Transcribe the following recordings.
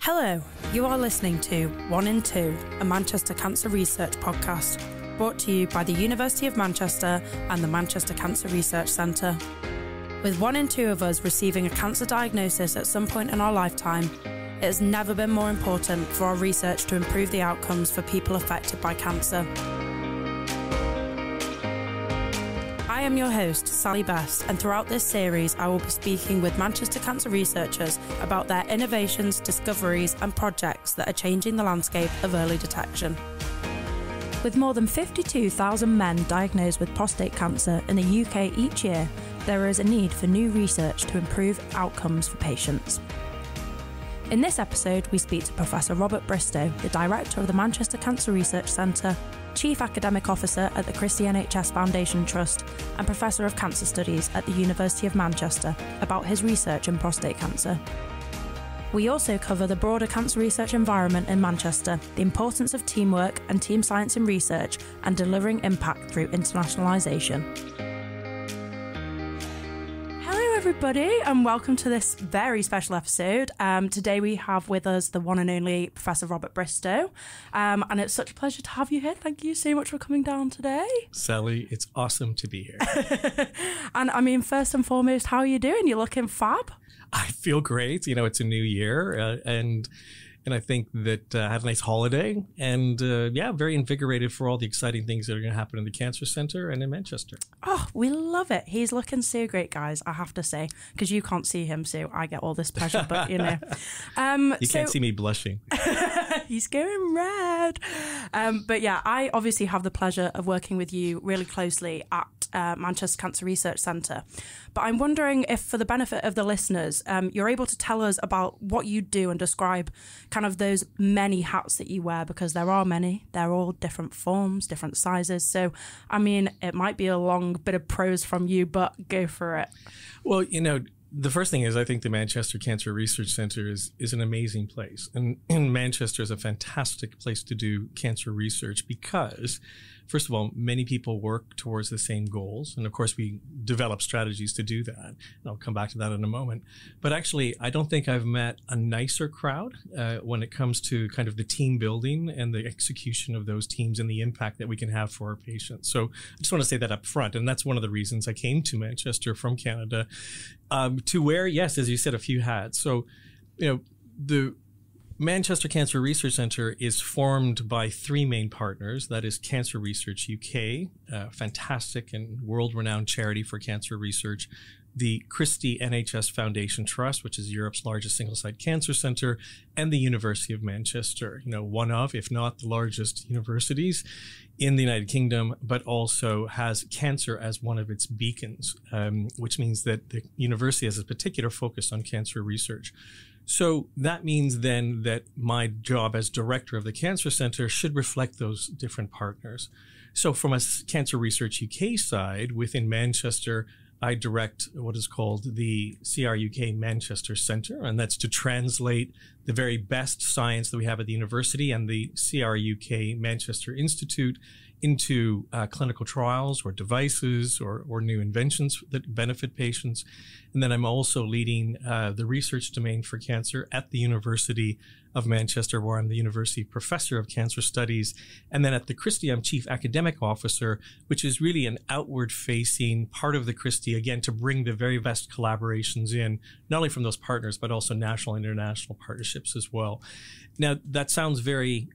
Hello, you are listening to 1 in 2, a Manchester Cancer Research podcast, brought to you by the University of Manchester and the Manchester Cancer Research Centre. With 1 in 2 of us receiving a cancer diagnosis at some point in our lifetime, it has never been more important for our research to improve the outcomes for people affected by cancer. I am your host, Sally Best, and throughout this series I will be speaking with Manchester cancer researchers about their innovations, discoveries and projects that are changing the landscape of early detection. With more than 52,000 men diagnosed with prostate cancer in the UK each year, there is a need for new research to improve outcomes for patients. In this episode, we speak to Professor Robert Bristow, the Director of the Manchester Cancer Research Centre, Chief Academic Officer at the Christie NHS Foundation Trust and Professor of Cancer Studies at the University of Manchester, about his research in prostate cancer. We also cover the broader cancer research environment in Manchester, the importance of teamwork and team science in research, and delivering impact through internationalisation. Everybody, and welcome to this very special episode. Today we have with us the one and only Professor Robert Bristow, and it's such a pleasure to have you here. Thank you so much for coming down today. Sally, it's awesome to be here. And I mean, first and foremost, how are you doing? You're looking fab. I feel great. You know, it's a new year, and I think that I had a nice holiday, and very invigorated for all the exciting things that are going to happen in the Cancer Centre and in Manchester. Oh, we love it. He's looking so great, guys, I have to say, because you can't see him, so I get all this pleasure, but you know. You can't see me blushing. He's going red. But yeah, I obviously have the pleasure of working with you really closely at Manchester Cancer Research Centre. But I'm wondering if, for the benefit of the listeners, you're able to tell us about what you do and describe kind of those many hats that you wear, because there are many. They're all different forms, different sizes. So, I mean, it might be a long bit of prose from you, but go for it. Well, you know, the first thing is I think the Manchester Cancer Research Centre is an amazing place. And Manchester is a fantastic place to do cancer research because, first of all, many people work towards the same goals. And of course, we develop strategies to do that. And I'll come back to that in a moment. But actually, I don't think I've met a nicer crowd when it comes to kind of the team building and the execution of those teams and the impact that we can have for our patients. So I just want to say that up front. And that's one of the reasons I came to Manchester from Canada to wear, yes, as you said, a few hats. So, you know, the Manchester Cancer Research Centre is formed by 3 main partners. That is Cancer Research UK, a fantastic and world-renowned charity for cancer research, the Christie NHS Foundation Trust, which is Europe's largest single-site cancer centre, and the University of Manchester, you know, one of, if not the largest universities in the United Kingdom, but also has cancer as one of its beacons, which means that the university has a particular focus on cancer research. So that means then that my job as director of the Cancer Centre should reflect those different partners. So from a Cancer Research UK side, within Manchester, I direct what is called the CRUK Manchester Centre, and that's to translate the very best science that we have at the university and the CRUK Manchester Institute into clinical trials or devices or new inventions that benefit patients. And then I'm also leading the research domain for cancer at the University of Manchester, where I'm the University Professor of Cancer Studies. And then at the Christie, I'm Chief Academic Officer, which is really an outward-facing part of the Christie, again, to bring the very best collaborations in, not only from those partners, but also national and international partnerships as well. Now, that sounds very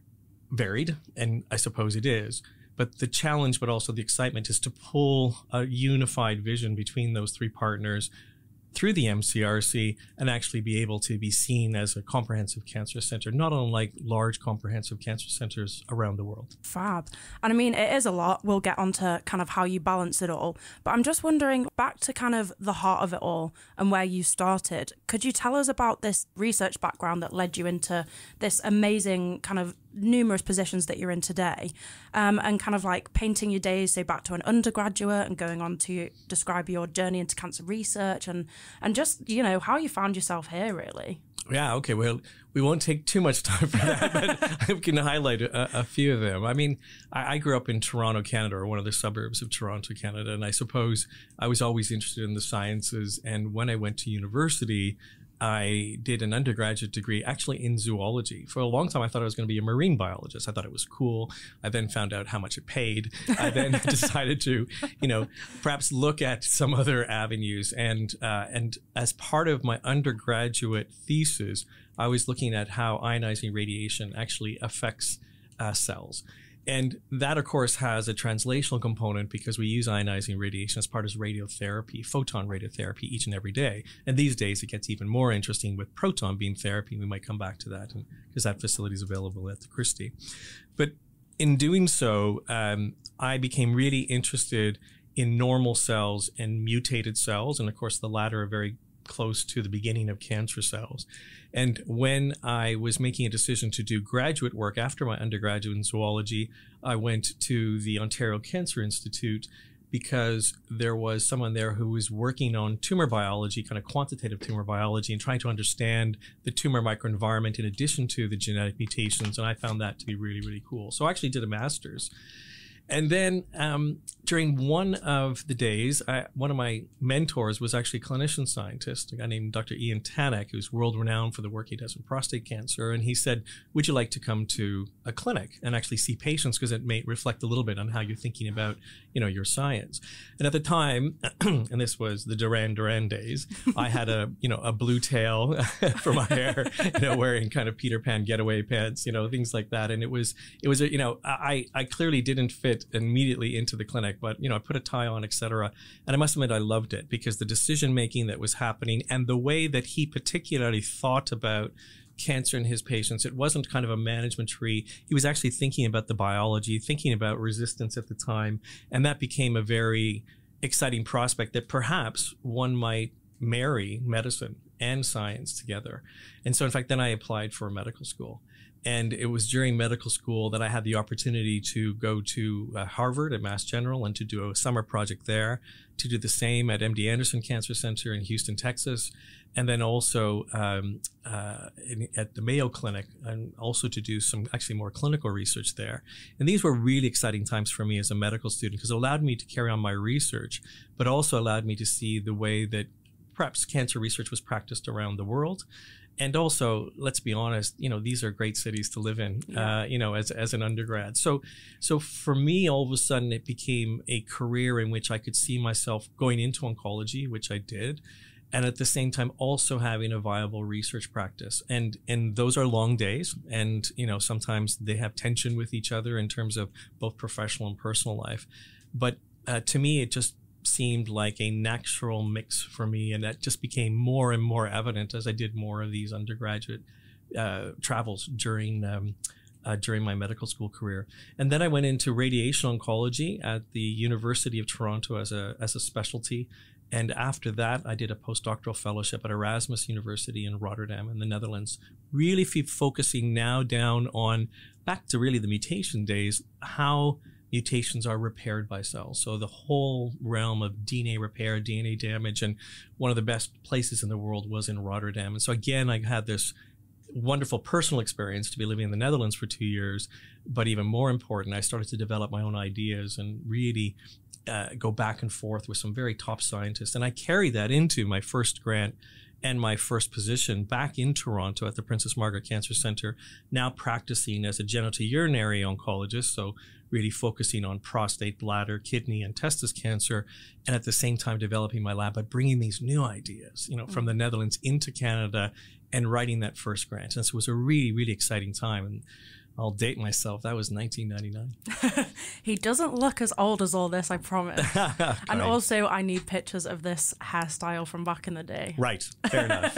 varied, and I suppose it is. But the challenge, but also the excitement, is to pull a unified vision between those 3 partners through the MCRC and actually be able to be seen as a comprehensive cancer centre, not unlike large comprehensive cancer centres around the world. Fab. And I mean, it is a lot. We'll get onto kind of how you balance it all. But I'm just wondering, back to kind of the heart of it all and where you started, could you tell us about this research background that led you into this amazing kind of numerous positions that you're in today, and kind of like painting your days, say, back to an undergraduate and going on to describe your journey into cancer research and just, you know, how you found yourself here, really? Yeah, okay. Well, we won't take too much time for that, but I can highlight a few of them. I mean, I grew up in Toronto, Canada, or one of the suburbs of Toronto, Canada, and I suppose I was always interested in the sciences. And when I went to university, I did an undergraduate degree actually in zoology. For a long time, I thought I was going to be a marine biologist. I thought it was cool. I then found out how much it paid. I then decided to, perhaps look at some other avenues. And as part of my undergraduate thesis, I was looking at how ionizing radiation actually affects cells. And that, of course, has a translational component because we use ionizing radiation as part of radiotherapy, photon radiotherapy each and every day. And these days, it gets even more interesting with proton beam therapy. We might come back to that because that facility is available at the Christie. But in doing so, I became really interested in normal cells and mutated cells. And of course, the latter are very close to the beginning of cancer cells. And when I was making a decision to do graduate work after my undergraduate in zoology, I went to the Ontario Cancer Institute because there was someone there who was working on tumor biology, kind of quantitative tumor biology, and trying to understand the tumor microenvironment in addition to the genetic mutations. And I found that to be really, really cool. So I actually did a master's. And then during one of the days, one of my mentors was actually a clinician scientist, a guy named Dr. Ian Tanek, who's world renowned for the work he does in prostate cancer. And he said, would you like to come to a clinic and actually see patients? Because it may reflect a little bit on how you're thinking about, your science. And at the time, and this was the Duran Duran days, I had a blue tail for my hair, wearing kind of Peter Pan getaway pants, things like that. And it was I clearly didn't fit immediately into the clinic, but I put a tie on, etc. And I must admit I loved it because the decision making that was happening and the way that he particularly thought about cancer in his patients, it wasn't kind of a management tree. He was actually thinking about the biology, thinking about resistance at the time, and that became a very exciting prospect that perhaps one might marry medicine and science together. And so in fact then I applied for medical school. And it was during medical school that I had the opportunity to go to Harvard at Mass General and to do a summer project there, to do the same at MD Anderson Cancer Center in Houston, Texas, and then also at the Mayo Clinic, and also to do some actually more clinical research there. And these were really exciting times for me as a medical student because it allowed me to carry on my research, but also allowed me to see the way that perhaps cancer research was practiced around the world. And also, let's be honest, these are great cities to live in, as an undergrad. So for me, all of a sudden, it became a career in which I could see myself going into oncology, which I did, and at the same time also having a viable research practice. And those are long days, and sometimes they have tension with each other in terms of both professional and personal life. But to me, it just seemed like a natural mix for me, and that just became more and more evident as I did more of these undergraduate travels during my medical school career. And then I went into radiation oncology at the University of Toronto as a specialty. And after that, I did a postdoctoral fellowship at Erasmus University in Rotterdam in the Netherlands, really focusing now down on, back to really the mutation days, how mutations are repaired by cells. So the whole realm of DNA repair, DNA damage, and one of the best places in the world was in Rotterdam. And so again, I had this wonderful personal experience to be living in the Netherlands for 2 years, but even more important, I started to develop my own ideas and really go back and forth with some very top scientists. And I carried that into my first grant and my first position back in Toronto at the Princess Margaret Cancer Centre, now practicing as a genitourinary oncologist, so really focusing on prostate, bladder, kidney, and testis cancer, and at the same time developing my lab, but bringing these new ideas, from the Netherlands into Canada and writing that first grant. And so it was a really, really exciting time. And I'll date myself. That was 1999. He doesn't look as old as all this, I promise. And also, I need pictures of this hairstyle from back in the day. Right. Fair enough.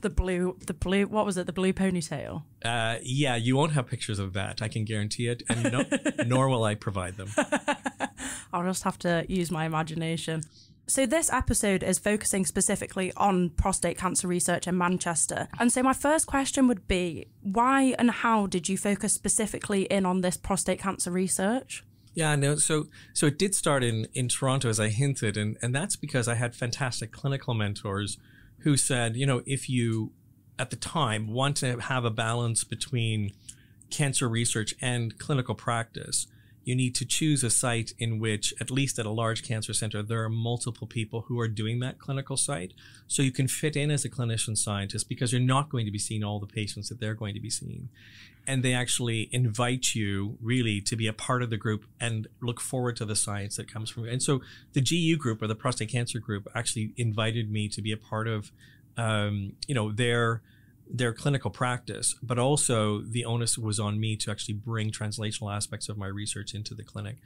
The blue, what was it? The blue ponytail? Yeah, you won't have pictures of that. I can guarantee it. And nor will I provide them. I'll just have to use my imagination. So this episode is focusing specifically on prostate cancer research in Manchester. And so my first question would be, why and how did you focus specifically in on this prostate cancer research? Yeah, no, so it did start in Toronto, as I hinted, and that's because I had fantastic clinical mentors who said, if you, at the time, want to have a balance between cancer research and clinical practice, you need to choose a site in which, at least at a large cancer center, there are multiple people who are doing that clinical site. So you can fit in as a clinician scientist because you're not going to be seeing all the patients that they're going to be seeing. And they actually invite you really to be a part of the group and look forward to the science that comes from it. And so the GU group, or the prostate cancer group, actually invited me to be a part of their clinical practice, but also the onus was on me to actually bring translational aspects of my research into the clinic.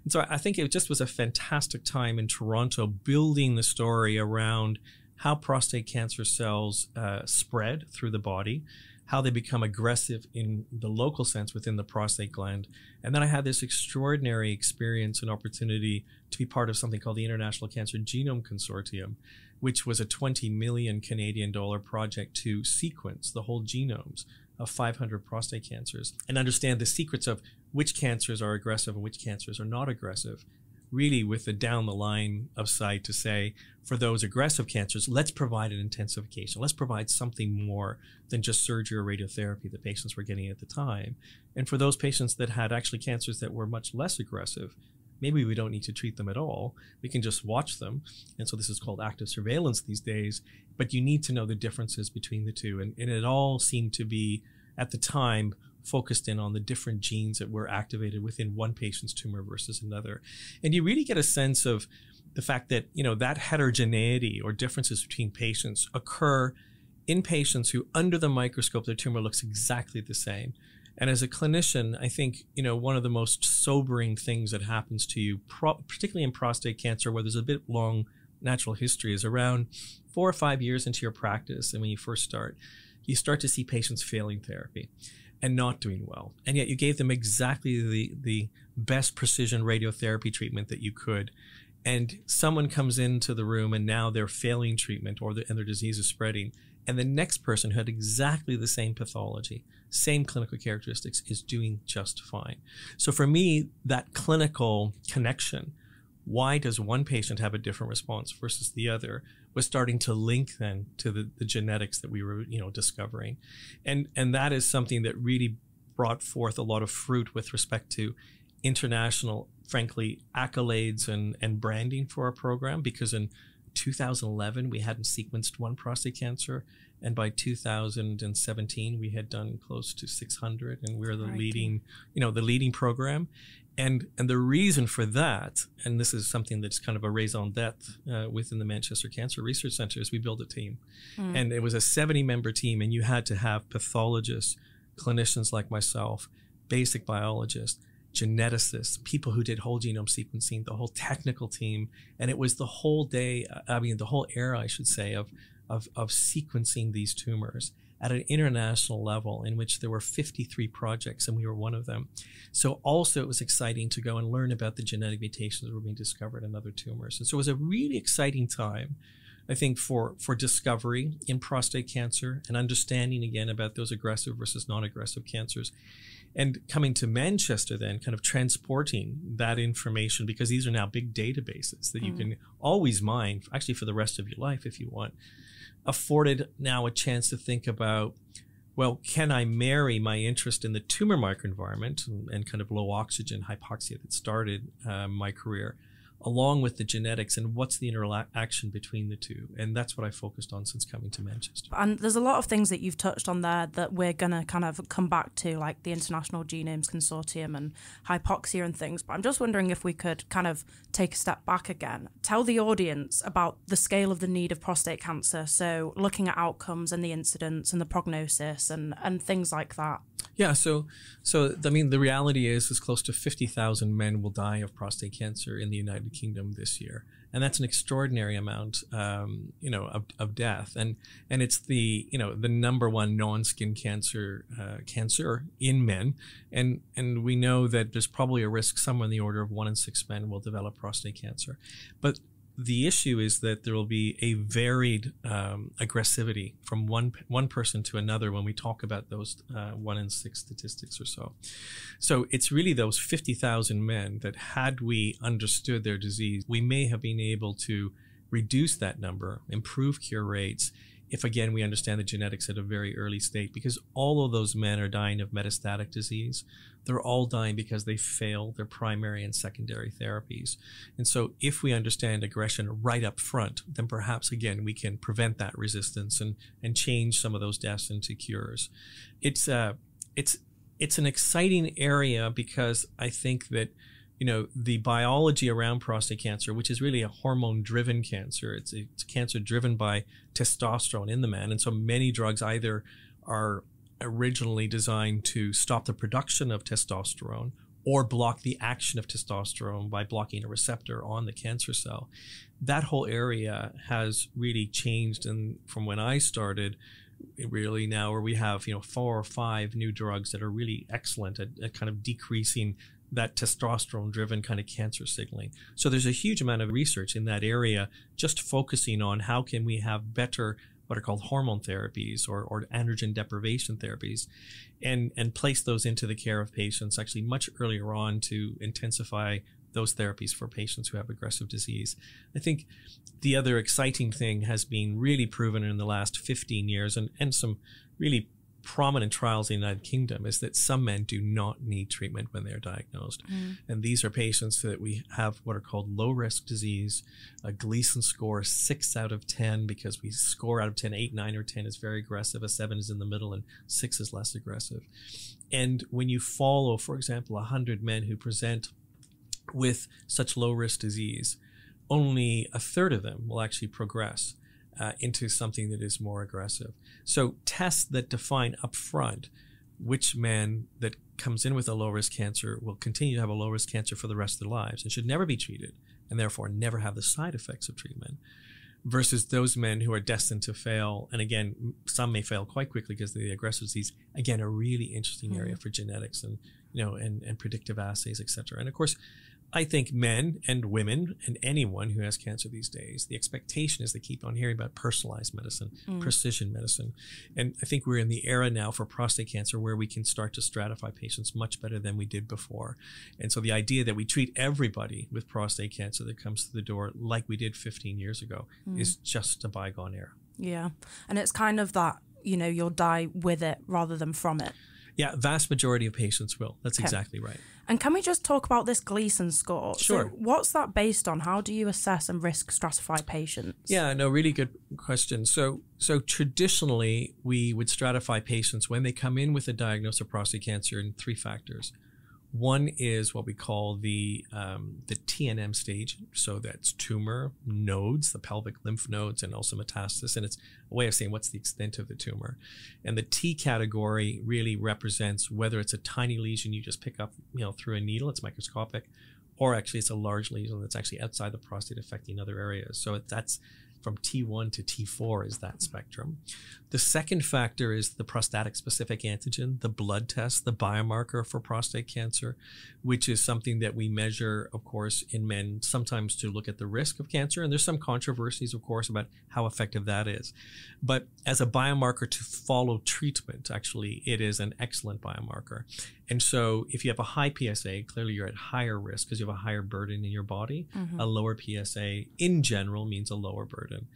And so I think it just was a fantastic time in Toronto building the story around how prostate cancer cells spread through the body, how they become aggressive in the local sense within the prostate gland. And then I had this extraordinary experience and opportunity to be part of something called the International Cancer Genome Consortium, which was a 20 million Canadian dollar project to sequence the whole genomes of 500 prostate cancers and understand the secrets of which cancers are aggressive and which cancers are not aggressive, really with the down the line of sight to say, for those aggressive cancers, let's provide an intensification. Let's provide something more than just surgery or radiotherapy that patients were getting at the time. And for those patients that had actually cancers that were much less aggressive, maybe we don't need to treat them at all. We can just watch them. And so this is called active surveillance these days. But you need to know the differences between the two. And it all seemed to be, at the time, focused in on the different genes that were activated within one patient's tumor versus another. And you really get a sense of the fact that, that heterogeneity or differences between patients occur in patients who, under the microscope, their tumor looks exactly the same. And as a clinician, I think, one of the most sobering things that happens to you, particularly in prostate cancer, where there's a bit long natural history, is around 4 or 5 years into your practice. And when you first start, you start to see patients failing therapy and not doing well. And yet you gave them exactly the best precision radiotherapy treatment that you could. And someone comes into the room and now they're failing treatment and their disease is spreading. And the next person who had exactly the same pathology, same clinical characteristics, is doing just fine. So for me, that clinical connection, why does one patient have a different response versus the other, was starting to link then to the genetics that we were, discovering. And that is something that really brought forth a lot of fruit with respect to international, frankly, accolades and branding for our program, because in 2011, we hadn't sequenced one prostate cancer. And by 2017, we had done close to 600, and we're the leading program. And the reason for that, and this is something that's kind of a raison d'etre within the Manchester Cancer Research Centre, is we built a team. And it was a 70-member team, and you had to have pathologists, clinicians like myself, basic biologists, geneticists, people who did whole genome sequencing, the whole technical team. And it was the whole day, the whole era, I should say, of sequencing these tumors at an international level, in which there were 53 projects, and we were one of them. So also it was exciting to go and learn about the genetic mutations that were being discovered in other tumors. And so it was a really exciting time, I think, for discovery in prostate cancer and understanding again about those aggressive versus non-aggressive cancers. And coming to Manchester then, kind of transporting that information, because these are now big databases that you can always mine, actually for the rest of your life if you want, afforded now a chance to think about, well, can I marry my interest in the tumor microenvironment and kind of low oxygen hypoxia that started my career, along with the genetics, and what's the interaction between the two? And that's what I focused on since coming to Manchester. And there's a lot of things that you've touched on there that we're going to kind of come back to, like the International Genomes Consortium and hypoxia and things. But I'm just wondering if we could kind of take a step back again. Tell the audience about the scale of the need of prostate cancer. So looking at outcomes and the incidence and the prognosis and things like that. Yeah, so I mean, the reality is close to 50,000 men will die of prostate cancer in the United Kingdom this year, and that's an extraordinary amount, of death, and it's the number one non-skin cancer in men, and we know that there's probably a risk somewhere in the order of 1 in 6 men will develop prostate cancer, but the issue is that there will be a varied aggressivity from one person to another when we talk about those 1 in 6 statistics or so. So it's really those 50,000 men that, had we understood their disease, we may have been able to reduce that number, improve cure rates, if again we understand the genetics at a very early state, because all of those men are dying of metastatic disease. They're all dying because they fail their primary and secondary therapies. And so if we understand aggression right up front, then perhaps again we can prevent that resistance and change some of those deaths into cures. It's an exciting area, because I think that the biology around prostate cancer, which is really a hormone-driven cancer, it's cancer driven by testosterone in the man. And so many drugs either are originally designed to stop the production of testosterone or block the action of testosterone by blocking a receptor on the cancer cell. That whole area has really changed, and from when I started, really now where we have 4 or 5 new drugs that are really excellent at kind of decreasing that testosterone-driven kind of cancer signaling. So there's a huge amount of research in that area, just focusing on how can we have better what are called hormone therapies or androgen deprivation therapies, and place those into the care of patients actually much earlier on to intensify those therapies for patients who have aggressive disease. I think the other exciting thing has been really proven in the last 15 years and some really prominent trials in the United Kingdom is that some men do not need treatment when they're diagnosed. And these are patients that we have what are called low-risk disease, a Gleason score 6 out of 10, because we score out of 10, 8, 9, or 10 is very aggressive, a 7 is in the middle, and 6 is less aggressive. And when you follow, for example, 100 men who present with such low-risk disease, only a third of them will actually progress into something that is more aggressive. So tests that define upfront which man that comes in with a low-risk cancer will continue to have a low-risk cancer for the rest of their lives and should never be treated, and therefore never have the side effects of treatment, versus those men who are destined to fail. And again, some may fail quite quickly because of the aggressive disease. Again, a really interesting area for genetics and and predictive assays, etc. And of course, I think men and women and anyone who has cancer these days, the expectation is they keep on hearing about personalized medicine, precision medicine. And I think we're in the era now for prostate cancer where we can start to stratify patients much better than we did before. And so the idea that we treat everybody with prostate cancer that comes through the door like we did 15 years ago is just a bygone era. Yeah. And it's kind of that, you'll die with it rather than from it. Yeah, vast majority of patients will. That's exactly right. And can we just talk about this Gleason score? Sure. So what's that based on? How do you assess and risk stratify patients? Yeah, no, really good question. So traditionally, we would stratify patients when they come in with a diagnosis of prostate cancer in 3 factors. One is what we call the TNM stage. So that's tumor, nodes, the pelvic lymph nodes, and also metastasis. And it's a way of saying what's the extent of the tumor. And the T category really represents whether it's a tiny lesion you just pick up, through a needle, it's microscopic, or actually it's a large lesion that's actually outside the prostate affecting other areas. So that's from T1 to T4 is that spectrum. The second factor is the prostatic specific antigen, the blood test, the biomarker for prostate cancer, which is something that we measure, of course, in men, sometimes to look at the risk of cancer. And there's some controversies, of course, about how effective that is. But as a biomarker to follow treatment, actually, it is an excellent biomarker. And so if you have a high PSA, clearly you're at higher risk because you have a higher burden in your body. A lower PSA in general means a lower burden.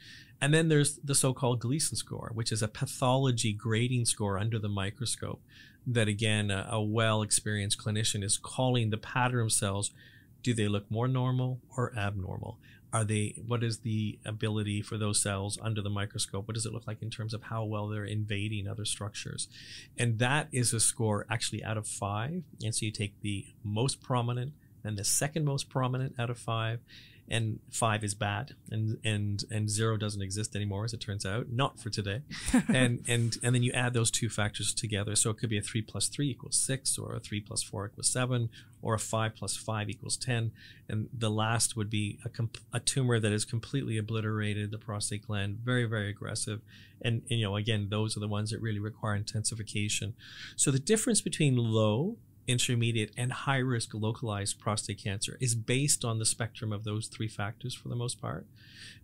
And then there's the so-called Gleason score, which is a pathology grading score under the microscope that, again, a well-experienced clinician is calling the pattern of cells. Do they look more normal or abnormal? What is the ability for those cells under the microscope? What does it look like in terms of how well they're invading other structures? And that is a score actually out of 5. And so you take the most prominent and the second most prominent out of 5, and 5 is bad, and 0 doesn't exist anymore, as it turns out, not for today. and then you add those 2 factors together. So it could be a 3 plus 3 equals 6, or a 3 plus 4 equals 7, or a 5 plus 5 equals 10. And the last would be a tumor that is completely obliterated the prostate gland, very, very aggressive. And again, those are the ones that really require intensification. So the difference between low, intermediate, and high-risk localized prostate cancer is based on the spectrum of those 3 factors for the most part.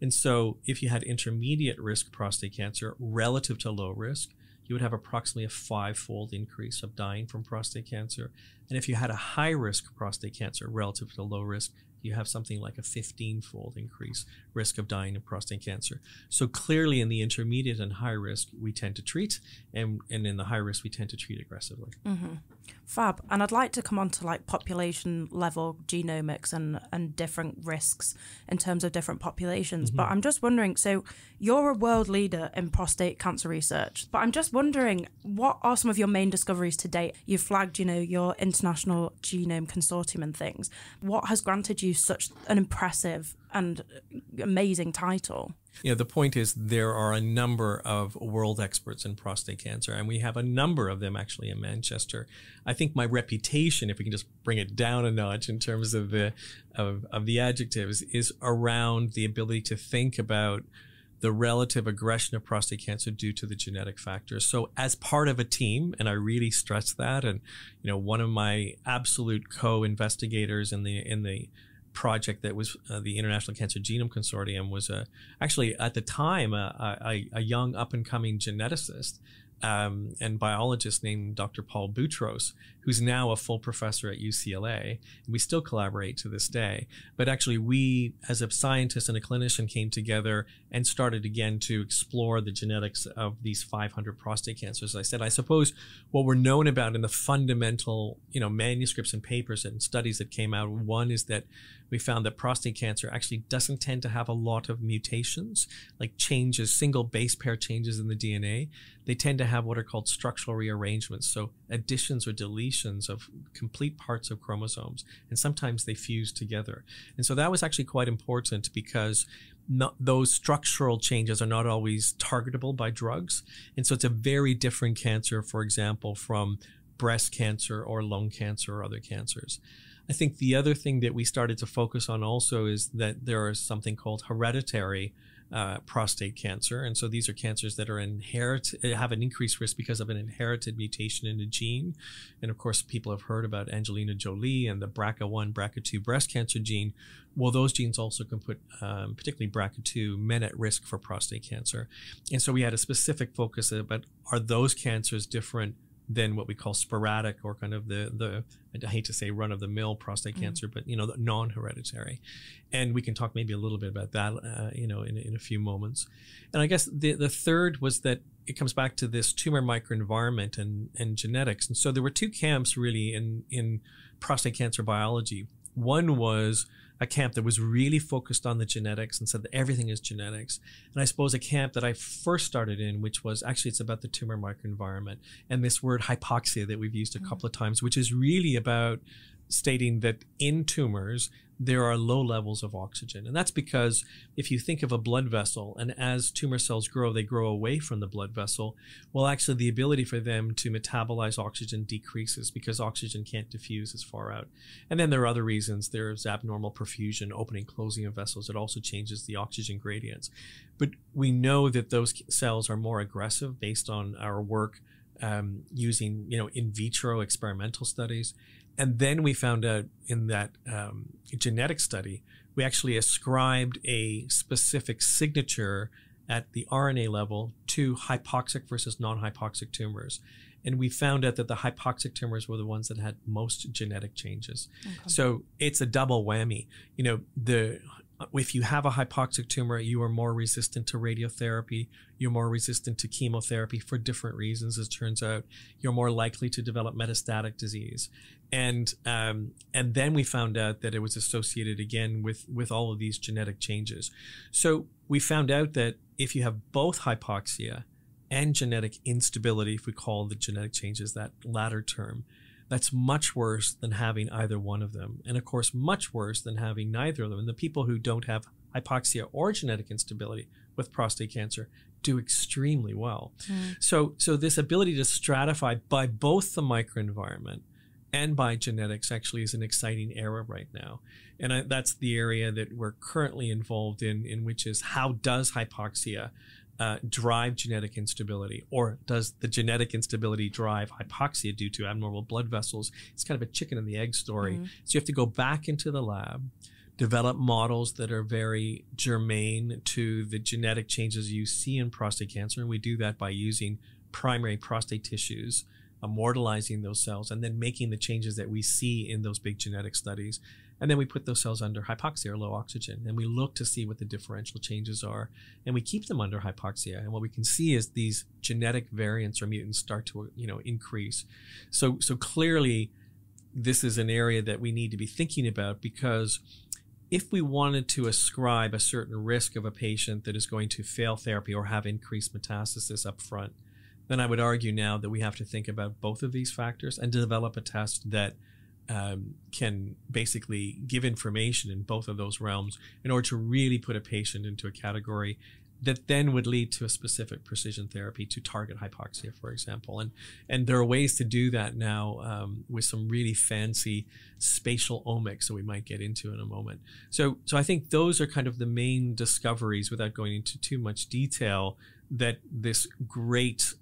And so if you had intermediate risk prostate cancer relative to low risk, you would have approximately a 5-fold increase of dying from prostate cancer. And if you had a high-risk prostate cancer relative to low risk, you have something like a 15-fold increase risk of dying of prostate cancer. So clearly in the intermediate and high risk, we tend to treat, and in the high risk, we tend to treat aggressively. Fab. And I'd like to come on to like population level genomics and different risks in terms of different populations. But I'm just wondering, so you're a world leader in prostate cancer research, but I'm just wondering, what are some of your main discoveries to date? You've flagged, your International Genome Consortium and things. What has granted you such an impressive and amazing title? The point is there are a number of world experts in prostate cancer, and we have a number of them actually in Manchester. I think my reputation, if we can just bring it down a notch in terms of the adjectives, is around the ability to think about the relative aggression of prostate cancer due to the genetic factors. So as part of a team, and I really stress that, and one of my absolute co-investigators in the project that was the International Cancer Genome Consortium was actually at the time a young up-and-coming geneticist and biologist named Dr. Paul Boutros, who's now a full professor at UCLA. We still collaborate to this day. But actually, we, as a scientist and a clinician, came together and started again to explore the genetics of these 500 prostate cancers. As I said, I suppose what we're known about in the fundamental, manuscripts and papers and studies that came out, one is that we found that prostate cancer actually doesn't tend to have a lot of mutations, like changes, single base pair changes in the DNA. They tend to have what are called structural rearrangements, so additions or deletions of complete parts of chromosomes, and sometimes they fuse together. And so that was actually quite important because those structural changes are not always targetable by drugs. And so it's a very different cancer, for example, from breast cancer or lung cancer or other cancers. I think the other thing that we started to focus on also is that there is something called hereditary prostate cancer. And so these are cancers that are have an increased risk because of an inherited mutation in a gene. And of course, people have heard about Angelina Jolie and the BRCA1, BRCA2 breast cancer gene. Well, those genes also can put, particularly BRCA2, men at risk for prostate cancer. And so we had a specific focus about, are those cancers different than what we call sporadic, or kind of the I hate to say run-of-the-mill prostate cancer, but the non-hereditary. And we can talk maybe a little bit about that, in a few moments. And I guess the third was that it comes back to this tumor microenvironment and genetics. And so there were two camps really in prostate cancer biology. One was a camp that was really focused on the genetics and said that everything is genetics. And I suppose a camp that I first started in, which was actually, it's about the tumor microenvironment and this word hypoxia that we've used a couple of times, which is really about stating that in tumors, there are low levels of oxygen. And that's because if you think of a blood vessel, and as tumor cells grow, they grow away from the blood vessel. Well, actually, the ability for them to metabolize oxygen decreases because oxygen can't diffuse as far out. And then there are other reasons. There's abnormal perfusion, opening, closing of vessels. It also changes the oxygen gradients. But we know that those cells are more aggressive based on our work using, in vitro experimental studies. And then we found out in that genetic study, we actually ascribed a specific signature at the RNA level to hypoxic versus non-hypoxic tumors. And we found out that the hypoxic tumors were the ones that had most genetic changes. Okay. So it's a double whammy. If you have a hypoxic tumor, you are more resistant to radiotherapy. You're more resistant to chemotherapy for different reasons, as it turns out. You're more likely to develop metastatic disease. And then we found out that it was associated again with all of these genetic changes. So we found out that if you have both hypoxia and genetic instability, if we call the genetic changes that latter term, that's much worse than having either one of them. And of course, much worse than having neither of them. And the people who don't have hypoxia or genetic instability with prostate cancer do extremely well. So this ability to stratify by both the microenvironment and by genetics actually is an exciting era right now. And that's the area that we're currently involved in which is how does hypoxia drive genetic instability, or does the genetic instability drive hypoxia due to abnormal blood vessels? It's kind of a chicken and the egg story. So you have to go back into the lab, develop models that are very germane to the genetic changes you see in prostate cancer. And we do that by using primary prostate tissues, immortalizing those cells, and then making the changes that we see in those big genetic studies. And then we put those cells under hypoxia or low oxygen, and we look to see what the differential changes are. And we keep them under hypoxia. And what we can see is these genetic variants or mutants start to, increase. So clearly, this is an area that we need to be thinking about, because if we wanted to ascribe a certain risk of a patient that is going to fail therapy or have increased metastasis up front, then I would argue now that we have to think about both of these factors and develop a test that can basically give information in both of those realms in order to really put a patient into a category that then would lead to a specific precision therapy to target hypoxia, for example. And there are ways to do that now with some really fancy spatial omics that we might get into in a moment. So I think those are kind of the main discoveries, without going into too much detail, that this great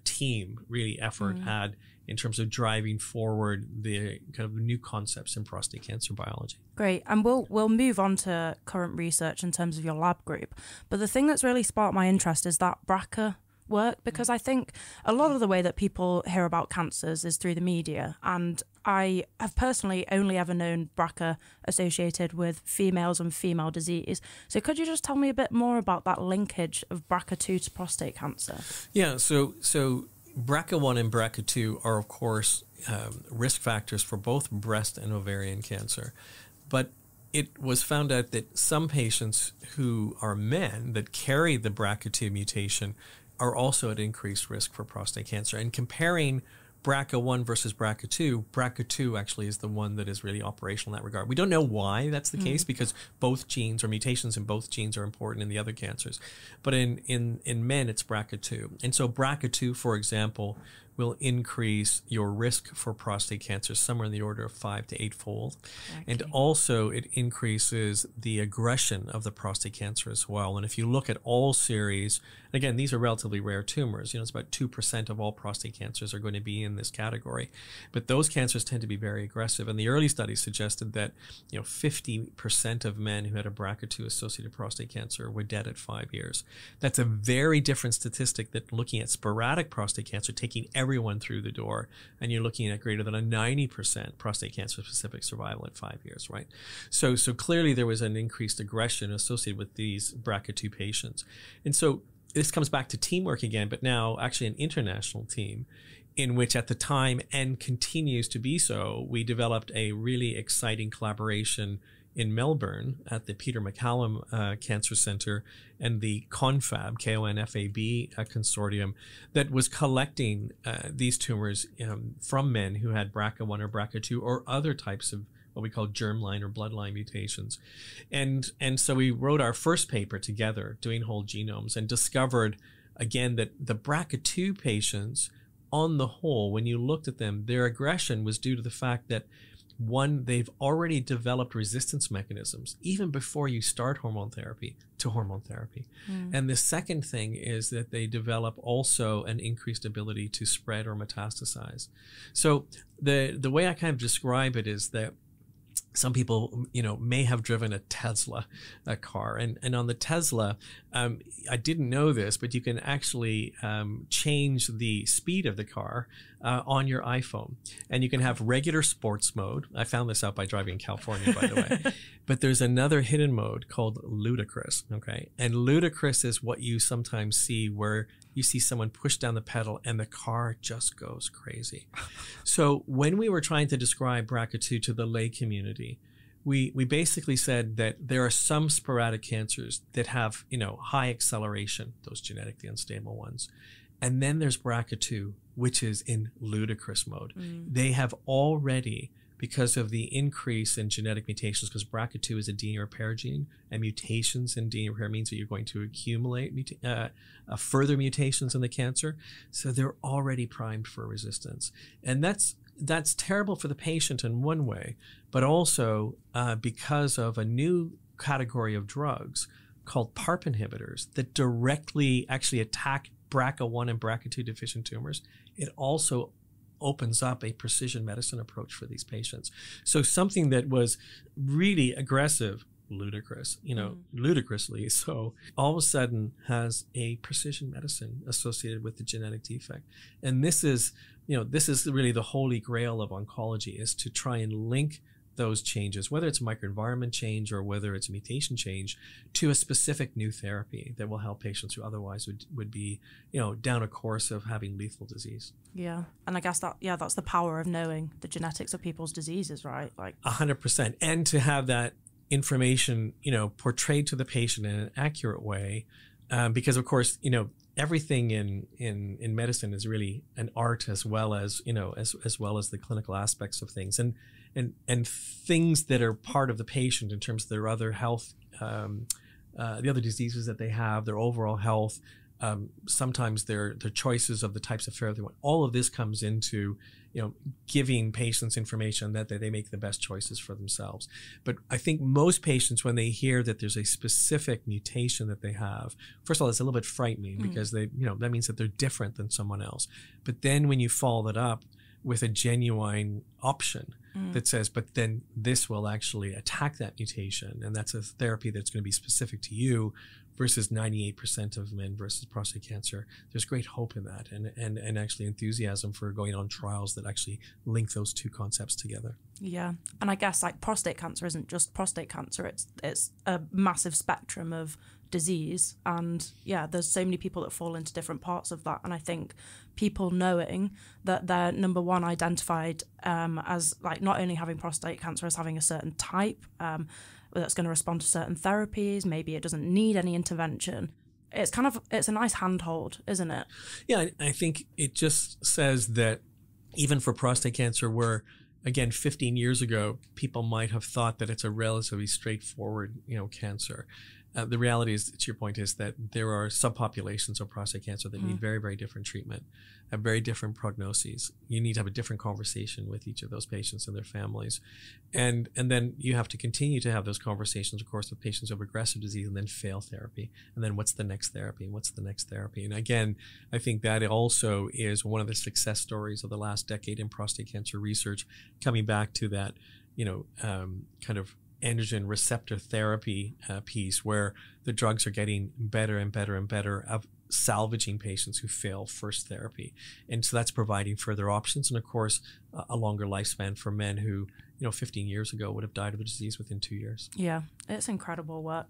team really effort had in terms of driving forward the kind of new concepts in prostate cancer biology. Great. And we'll move on to current research in terms of your lab group. But the thing that's really sparked my interest is that BRCA work, because I think a lot of the way that people hear about cancers is through the media. And I have personally only ever known BRCA associated with females and female disease. So could you just tell me a bit more about that linkage of BRCA2 to prostate cancer? Yeah, so BRCA1 and BRCA2 are, of course, risk factors for both breast and ovarian cancer. But it was found out that some patients who are men that carry the BRCA2 mutation are also at increased risk for prostate cancer. And comparing BRCA1 versus BRCA2 actually is the one that is really operational in that regard. We don't know why that's the case, because both genes or mutations in both genes are important in the other cancers. But in men, it's BRCA2. And so BRCA2, for example, will increase your risk for prostate cancer somewhere in the order of 5 to 8-fold. Okay. And also it increases the aggression of the prostate cancer as well. And if you look at all series, again, these are relatively rare tumors. It's about 2% of all prostate cancers are going to be in this category. But those cancers tend to be very aggressive. And the early studies suggested that 50% of men who had a BRCA2 associated prostate cancer were dead at 5 years. That's a very different statistic than looking at sporadic prostate cancer, taking everyone through the door, and you're looking at greater than a 90% prostate cancer specific survival at 5 years, right? So clearly there was an increased aggression associated with these BRCA2 patients. And so this comes back to teamwork again, but now actually an international team, in which at the time, and continues to be so, we developed a really exciting collaboration in Melbourne at the Peter MacCallum Cancer Centre and the CONFAB, K-O-N-F-A-B consortium that was collecting these tumors from men who had BRCA1 or BRCA2 or other types of what we call germline or bloodline mutations. And so we wrote our first paper together doing whole genomes and discovered, again, that the BRCA2 patients, on the whole, when you looked at them, their aggression was due to the fact that, one, they've already developed resistance mechanisms even before you start hormone therapy to hormone therapy. And the second thing is that they develop also an increased ability to spread or metastasize. So the way I kind of describe it is that some people, may have driven a Tesla car. And on the Tesla, I didn't know this, but you can actually change the speed of the car on your iPhone. And you can have regular sports mode. I found this out by driving in California, by the way. But there's another hidden mode called ludicrous, okay? And ludicrous is what you sometimes see where you see someone push down the pedal and the car just goes crazy. So when we were trying to describe BRCA2 to the lay community, we basically said that there are some sporadic cancers that have, high acceleration, those genetically unstable ones. And then there's BRCA2, which is in ludicrous mode. They have already, because of the increase in genetic mutations, because BRCA2 is a DNA repair gene, and mutations in DNA repair means that you're going to accumulate further mutations in the cancer. So they're already primed for resistance. And that's terrible for the patient in one way, but also because of a new category of drugs called PARP inhibitors that directly actually attack BRCA1 and BRCA2 deficient tumors. It also opens up a precision medicine approach for these patients. So something that was really aggressive, ludicrous, ludicrously so, all of a sudden has a precision medicine associated with the genetic defect. And this is really the holy grail of oncology, is to try and link those changes, whether it's a microenvironment change or whether it's a mutation change, to a specific new therapy that will help patients who otherwise would be, down a course of having lethal disease. Yeah. And I guess that's the power of knowing the genetics of people's diseases, right? 100%. And to have that information, portrayed to the patient in an accurate way, because of course, everything in medicine is really an art as well as as well as the clinical aspects of things, and things that are part of the patient in terms of their other health, the other diseases that they have, their overall health, sometimes their choices of the types of therapy they want. All of this comes into giving patients information that they make the best choices for themselves. But I think most patients, when they hear that there's a specific mutation that they have, first of all, it's a little bit frightening because that means that they're different than someone else. But then when you follow that up with a genuine option that says, but then this will actually attack that mutation, and that's a therapy that's going to be specific to you, versus 98% of men versus prostate cancer, there's great hope in that, and actually enthusiasm for going on trials that actually link those two concepts together. Yeah, and I guess prostate cancer isn't just prostate cancer, it's a massive spectrum of disease, and there's so many people that fall into different parts of that. And I think people knowing that they're, number one, identified as not only having prostate cancer, as having a certain type that's going to respond to certain therapies, maybe it doesn't need any intervention. It's a nice handhold, isn't it? Yeah, I think it just says that even for prostate cancer, where again 15 years ago people might have thought that it's a relatively straightforward cancer, the reality is, to your point, is that there are subpopulations of prostate cancer that need very, very different treatment, have very different prognoses. You need to have a different conversation with each of those patients and their families. And then you have to continue to have those conversations, of course, with patients who have aggressive disease and then fail therapy. And then what's the next therapy? And what's the next therapy? And again, I think that also is one of the success stories of the last decade in prostate cancer research, coming back to that, kind of androgen receptor therapy piece, where the drugs are getting better and better and better of salvaging patients who fail first therapy. And so that's providing further options, and of course a longer lifespan for men who 15 years ago would have died of the disease within 2 years. Yeah, it's incredible work.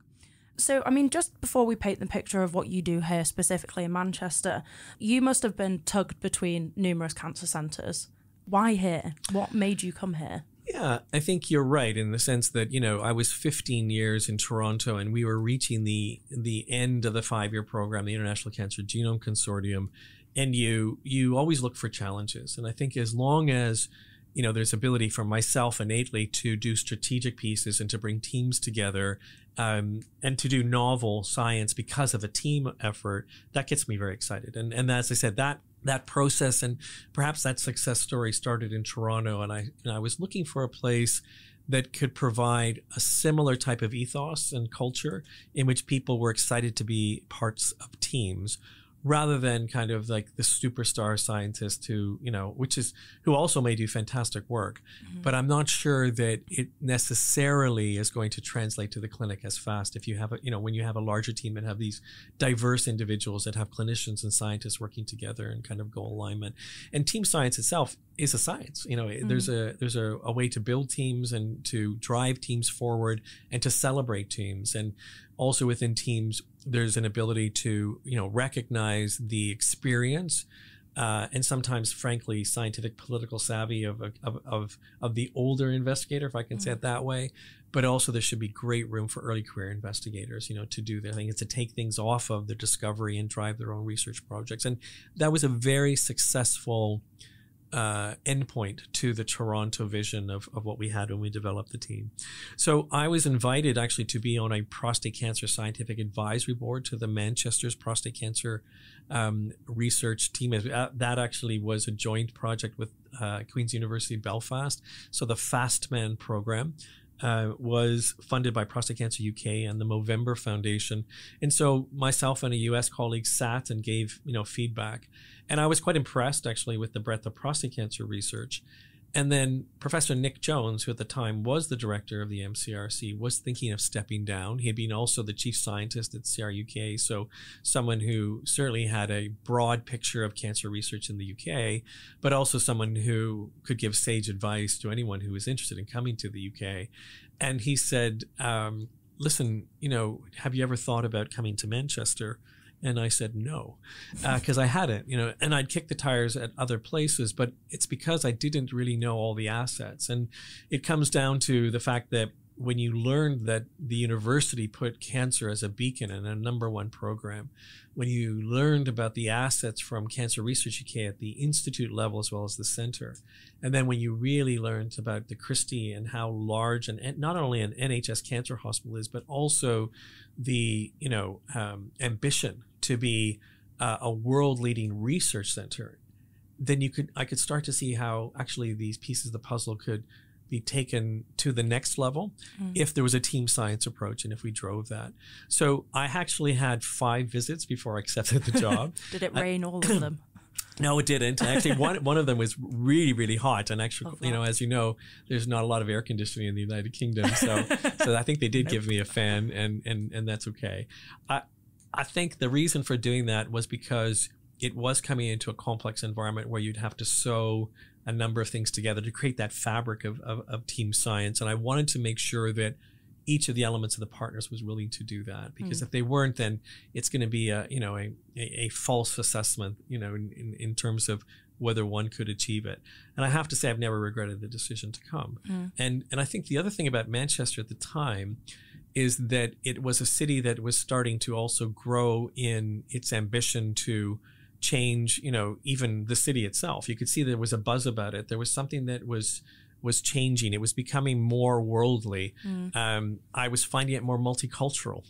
So, just before we paint the picture of what you do here specifically in Manchester, you must have been tugged between numerous cancer centres. Why here? What made you come here? Yeah, I think you're right in the sense that, I was 15 years in Toronto, and we were reaching the end of the 5-year program, the International Cancer Genome Consortium, and you always look for challenges. And I think as long as, there's ability for myself innately to do strategic pieces and to bring teams together, and to do novel science because of a team effort, that gets me very excited. And as I said, that process and perhaps that success story started in Toronto, and I was looking for a place that could provide a similar type of ethos and culture in which people were excited to be parts of teams, rather than kind of like the superstar scientist who also may do fantastic work, but I'm not sure that it necessarily is going to translate to the clinic as fast if you have when you have a larger team and have these diverse individuals that have clinicians and scientists working together and kind of goal alignment. And team science itself is a science. There's a way to build teams and to drive teams forward and to celebrate teams. And also within teams, there's an ability to, recognize the experience and sometimes, frankly, scientific political savvy of the older investigator, if I can say it that way. But also there should be great room for early career investigators, to do their thing. It's to take things off of the discovery and drive their own research projects. And that was a very successful endpoint to the Toronto vision of what we had when we developed the team. So I was invited actually to be on a prostate cancer scientific advisory board to the Manchester's prostate cancer research team. That actually was a joint project with Queen's University Belfast. So the FastMan program was funded by Prostate Cancer UK and the Movember Foundation. And so myself and a US colleague sat and gave, feedback. And I was quite impressed actually with the breadth of prostate cancer research. And then Professor Nick Jones, who at the time was the director of the MCRC, was thinking of stepping down. He had been also the chief scientist at CRUK, so someone who certainly had a broad picture of cancer research in the UK, but also someone who could give sage advice to anyone who was interested in coming to the UK. And he said, listen, have you ever thought about coming to Manchester? And I said no, because I hadn't, and I'd kicked the tires at other places, but it's because I didn't really know all the assets. And it comes down to the fact that when you learned that the university put cancer as a beacon and a #1 program, when you learned about the assets from Cancer Research UK at the institute level as well as the center, and then when you really learned about the Christie and how large and not only an NHS cancer hospital is, but also the ambition to be a world-leading research center, then I could start to see how actually these pieces of the puzzle could be taken to the next level if there was a team science approach and if we drove that. So I actually had 5 visits before I accepted the job. Did it rain all of them? No, it didn't. Actually, one of them was really, really hot. And actually, as you know, there's not a lot of air conditioning in the United Kingdom. So I think they did give me a fan, and that's okay. I think the reason for doing that was because it was coming into a complex environment where you'd have to sew a number of things together to create that fabric of team science. And I wanted to make sure that each of the elements of the partners was willing to do that, because if they weren't, then it's going to be a false assessment, in terms of whether one could achieve it. And I have to say, I've never regretted the decision to come. And I think the other thing about Manchester at the time is that it was a city that was starting to also grow in its ambition to change, even the city itself. You could see there was a buzz about it. There was something that was changing. It was becoming more worldly. I was finding it more multicultural.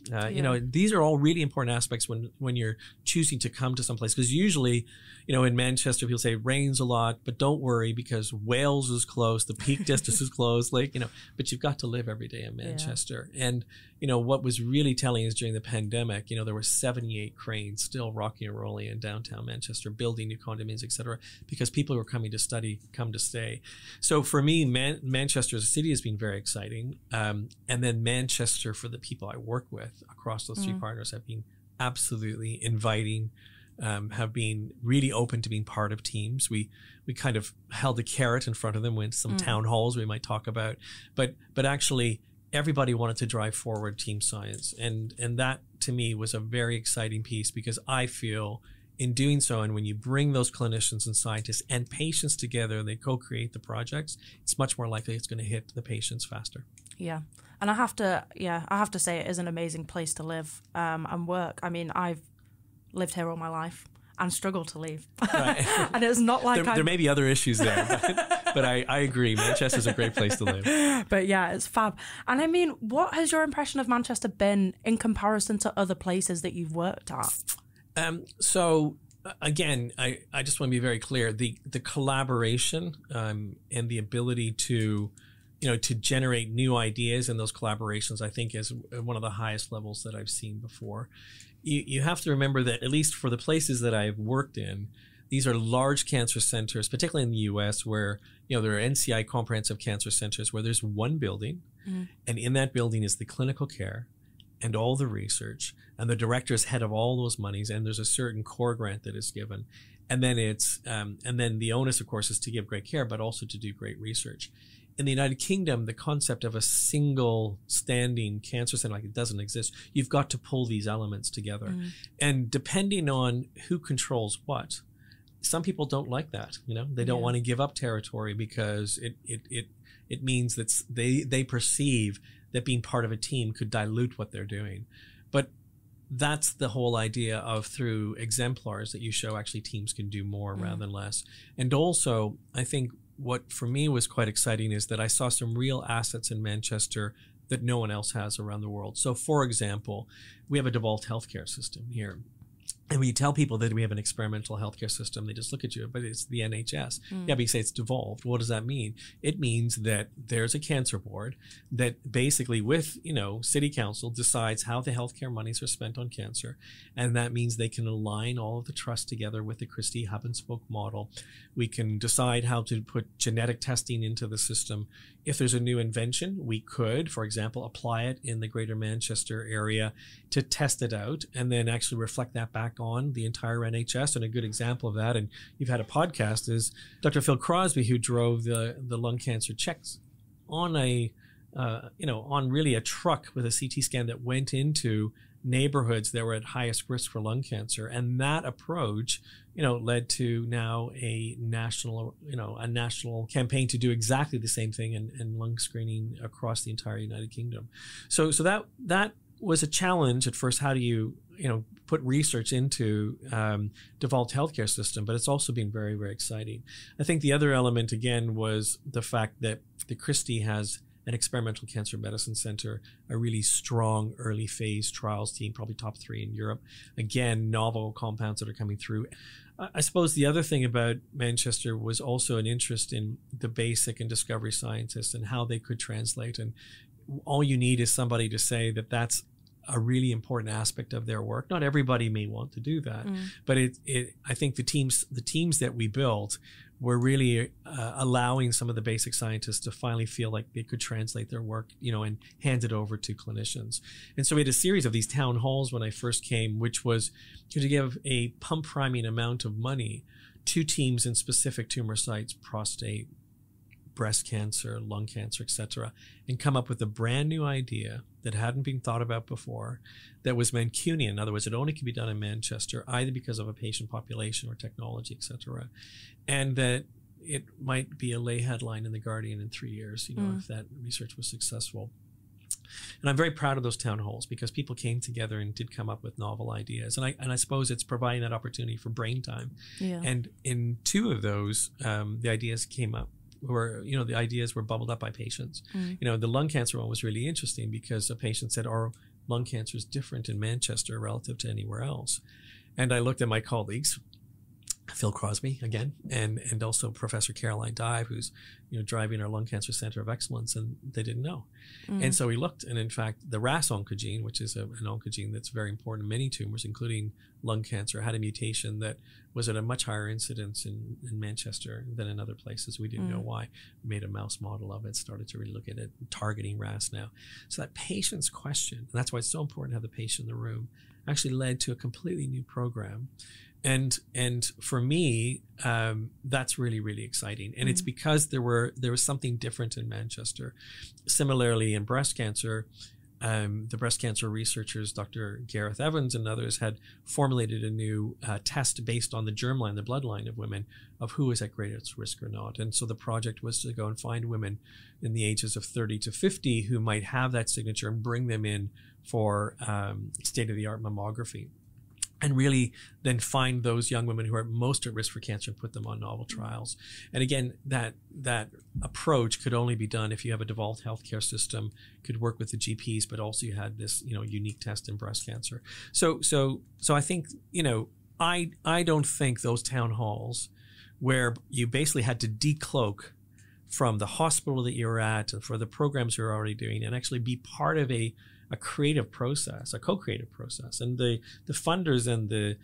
These are all really important aspects when you're choosing to come to someplace, because usually, in Manchester, people say rains a lot, but don't worry because Wales is close, the Peak District is close, but you've got to live every day in Manchester. And, what was really telling is during the pandemic, there were 78 cranes still rocking and rolling in downtown Manchester, building new condominiums, et cetera, because people were coming to study, come to stay. So for me, Manchester as a city has been very exciting. And then Manchester, for the people I work with across those 3 partners, have been absolutely inviting, have been really open to being part of teams. We kind of held a carrot in front of them, went to some town halls we might talk about, but actually everybody wanted to drive forward team science. And that to me was a very exciting piece, because I feel in doing so, and when you bring those clinicians and scientists and patients together, they co-create the projects, it's much more likely it's going to hit the patients faster. Yeah. And I have to say it is an amazing place to live and work. I mean, I've lived here all my life and struggled to leave. Right. And it's not like there may be other issues there, but I agree. Manchester's a great place to live. But yeah, it's fab. And I mean, what has your impression of Manchester been in comparison to other places that you've worked at? So again, I just want to be very clear. The collaboration and the ability to generate new ideas in those collaborations, I think, is one of the highest levels that I've seen before. You have to remember that, at least for the places that I've worked in, these are large cancer centers, particularly in the US, where there are NCI comprehensive cancer centers where there's one building, and in that building is the clinical care and all the research, and the director is head of all those monies, and there's a certain core grant that is given, and then and then the onus, of course, is to give great care, but also to do great research. In the United Kingdom, the concept of a single standing cancer center, it doesn't exist. You've got to pull these elements together, and depending on who controls what, some people don't like that. They don't want to give up territory because it means that they perceive that being part of a team could dilute what they're doing. But that's the whole idea of, through exemplars, that you show actually teams can do more rather than less. And also, I think what for me was quite exciting is that I saw some real assets in Manchester that no one else has around the world. So for example, we have a devolved healthcare system here. And when you tell people that we have an experimental healthcare system, they just look at you, but it's the NHS. Yeah, but you say it's devolved. What does that mean? It means that there's a cancer board that basically with, city council decides how the healthcare monies are spent on cancer. And that means they can align all of the trusts together with the Christie hub and spoke model. We can decide how to put genetic testing into the system. If there's a new invention, we could, for example, apply it in the Greater Manchester area to test it out and then actually reflect that back on the entire NHS. And a good example of that, and you've had a podcast, is Dr. Phil Crosby, who drove the lung cancer checks on on really a truck with a CT scan that went into neighborhoods that were at highest risk for lung cancer. And that approach, led to now a national campaign to do exactly the same thing in lung screening across the entire United Kingdom. So that was a challenge at first. How do you, put research into devolved healthcare system? But it's also been very, very exciting. I think the other element, again, was the fact that the Christie has an experimental cancer medicine center, a really strong early phase trials team, probably top 3 in Europe. Again, novel compounds that are coming through. I suppose the other thing about Manchester was also an interest in the basic and discovery scientists and how they could translate. And all you need is somebody to say that that's a really important aspect of their work. Not everybody may want to do that, but I think the teams that we built were really allowing some of the basic scientists to finally feel like they could translate their work, and hand it over to clinicians. And so we had a series of these town halls when I first came, which was to give a pump priming amount of money to teams in specific tumor sites, prostate, breast cancer, lung cancer, etc., and come up with a brand new idea that hadn't been thought about before, that was Mancunian. In other words, it only could be done in Manchester, either because of a patient population or technology, etc., and that it might be a lay headline in The Guardian in 3 years, if that research was successful. And I'm very proud of those town halls because people came together and did come up with novel ideas. And I suppose it's providing that opportunity for brain time. Yeah. And in 2 of those, the ideas came up. The ideas were bubbled up by patients. The lung cancer one was really interesting because a patient said, our lung cancer is different in Manchester relative to anywhere else. And I looked at my colleagues, Phil Crosby again, and also Professor Caroline Dive, who's driving our Lung Cancer Center of Excellence, and they didn't know. And so we looked, and in fact, the RAS oncogene, which is an oncogene that's very important in many tumors, including lung cancer, had a mutation that was at a much higher incidence in Manchester than in other places. We didn't know why. We made a mouse model of it, started to really look at it, targeting RAS now. So that patient's question, and that's why it's so important to have the patient in the room, actually led to a completely new program. And for me, that's really, really exciting. And it's because there was something different in Manchester. Similarly, in breast cancer, the breast cancer researchers, Dr. Gareth Evans and others, had formulated a new test based on the germline, the bloodline of women, of who is at greatest risk or not. And so the project was to go and find women in the ages of 30 to 50 who might have that signature and bring them in for state-of-the-art mammography. And really then find those young women who are most at risk for cancer and put them on novel trials. And again, that approach could only be done if you have a devolved healthcare system, could work with the GPs, but also you had this, unique test in breast cancer. So I think, I don't think those town halls where you basically had to decloak from the hospital that you're at and for the programs you're already doing and actually be part of a creative process, a co-creative process. And the funders and the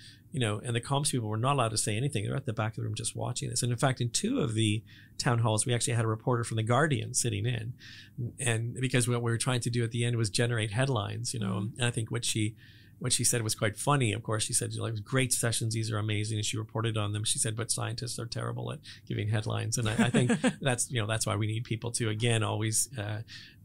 comms people were not allowed to say anything. They're at the back of the room just watching this. And in fact, in 2 of the town halls, we actually had a reporter from The Guardian sitting in. And because what we were trying to do at the end was generate headlines, and I think what she said was quite funny. Of course, she said, great sessions, these are amazing. And she reported on them. She said, but scientists are terrible at giving headlines. And I think that's why we need people to, again, always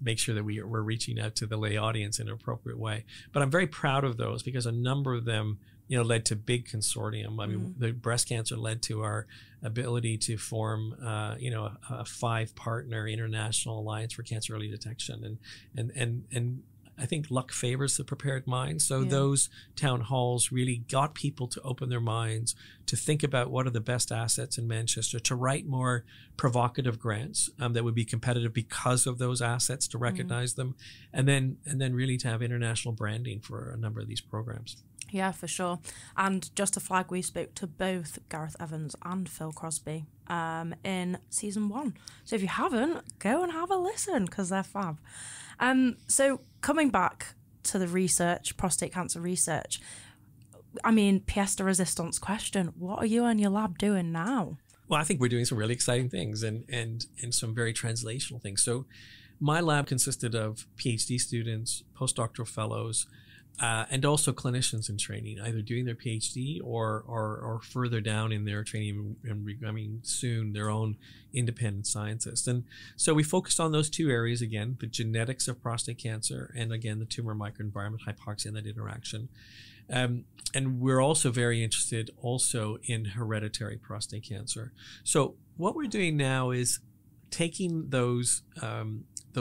make sure that we're reaching out to the lay audience in an appropriate way. But I'm very proud of those because a number of them, led to big consortium. I mean, the breast cancer led to our ability to form, a 5-partner international alliance for cancer early detection. And I think luck favors the prepared mind. So those town halls really got people to open their minds, to think about what are the best assets in Manchester, to write more provocative grants that would be competitive because of those assets, to recognize them, and then really to have international branding for a number of these programs. Yeah, for sure. And just to flag, we spoke to both Gareth Evans and Phil Crosby in season 1. So if you haven't, go and have a listen because they're fab. So coming back to the research, prostate cancer research, I mean, pièce de résistance question, what are you and your lab doing now? Well, I think we're doing some really exciting things and some very translational things. So my lab consisted of PhD students, postdoctoral fellows, and also clinicians in training, either doing their PhD or further down in their training and becoming soon their own independent scientists. And so we focused on those two areas again, the genetics of prostate cancer and again, the tumor microenvironment, hypoxia, and that interaction. And we're also very interested also in hereditary prostate cancer. So what we're doing now is taking those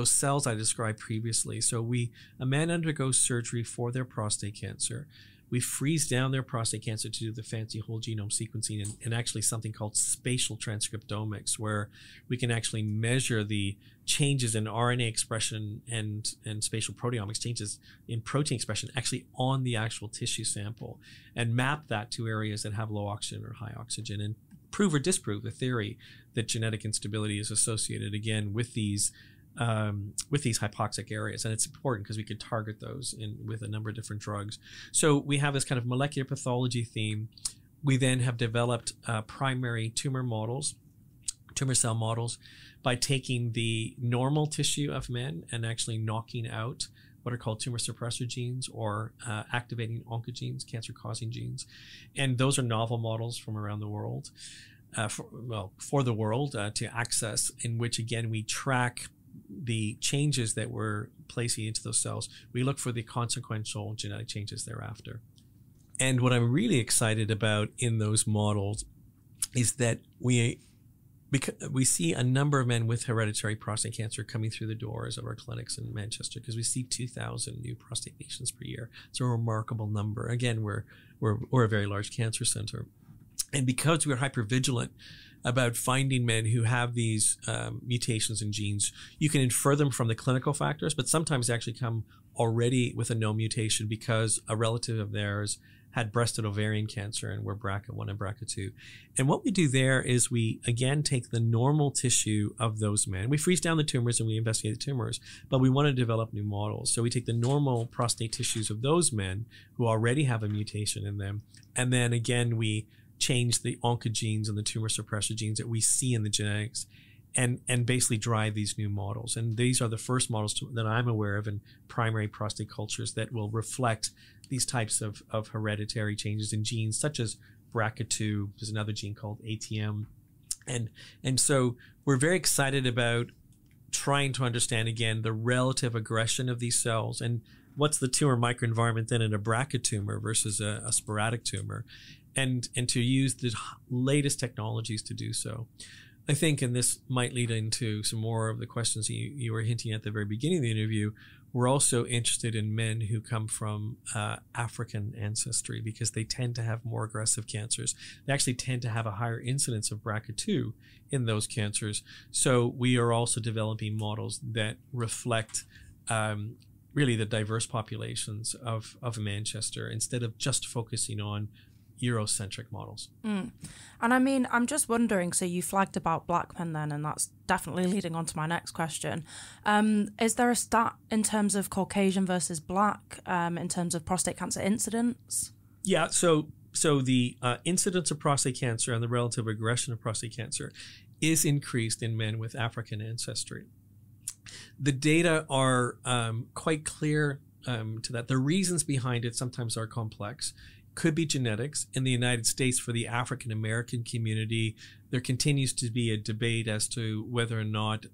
cells I described previously. So a man undergoes surgery for their prostate cancer. We freeze down their prostate cancer to do the fancy whole genome sequencing and actually something called spatial transcriptomics, where we can actually measure the changes in RNA expression and spatial proteomics, changes in protein expression actually on the actual tissue sample, and map that to areas that have low oxygen or high oxygen, and prove or disprove the theory that genetic instability is associated again with these hypoxic areas. And it's important because we could target those with a number of different drugs. So we have this kind of molecular pathology theme. We then have developed primary tumor cell models, by taking the normal tissue of men and actually knocking out what are called tumor suppressor genes or activating oncogenes, cancer-causing genes. And those are novel models from around the world, for the world to access, in which, again, we track the changes that we're placing into those cells. We look for the consequential genetic changes thereafter. And what I'm really excited about in those models is that we see a number of men with hereditary prostate cancer coming through the doors of our clinics in Manchester, because we see 2,000 new prostate patients per year. It's a remarkable number. Again, we're a very large cancer center. And because we're hypervigilant about finding men who have these mutations in genes, you can infer them from the clinical factors, but sometimes they actually come already with a known mutation because a relative of theirs had breast and ovarian cancer and were BRCA1 and BRCA2. And what we do there is we, again, take the normal tissue of those men. We freeze down the tumors and we investigate the tumors, but we want to develop new models. So we take the normal prostate tissues of those men who already have a mutation in them, and then, again, we change the oncogenes and the tumor suppressor genes that we see in the genetics and basically drive these new models. And these are the first models that I'm aware of in primary prostate cultures that will reflect these types of hereditary changes in genes, such as BRCA2. There's another gene called ATM. And so we're very excited about trying to understand, again, the relative aggression of these cells and what's the tumor microenvironment then in a BRCA tumor versus a sporadic tumor, and to use the latest technologies to do so. I think, and this might lead into some more of the questions you were hinting at the very beginning of the interview, we're also interested in men who come from African ancestry, because they tend to have more aggressive cancers. They actually tend to have a higher incidence of BRCA2 in those cancers. So we are also developing models that reflect really the diverse populations of Manchester, instead of just focusing on Eurocentric models. And I mean, I'm just wondering, so you flagged about black men then, and that's definitely leading on to my next question. Is there a stat in terms of Caucasian versus black, in terms of prostate cancer incidence? Yeah, so the incidence of prostate cancer and the relative aggression of prostate cancer is increased in men with African ancestry. The data are quite clear to that. The reasons behind it sometimes are complex. Could be genetics. In the United States, for the African American community, there continues to be a debate as to whether or not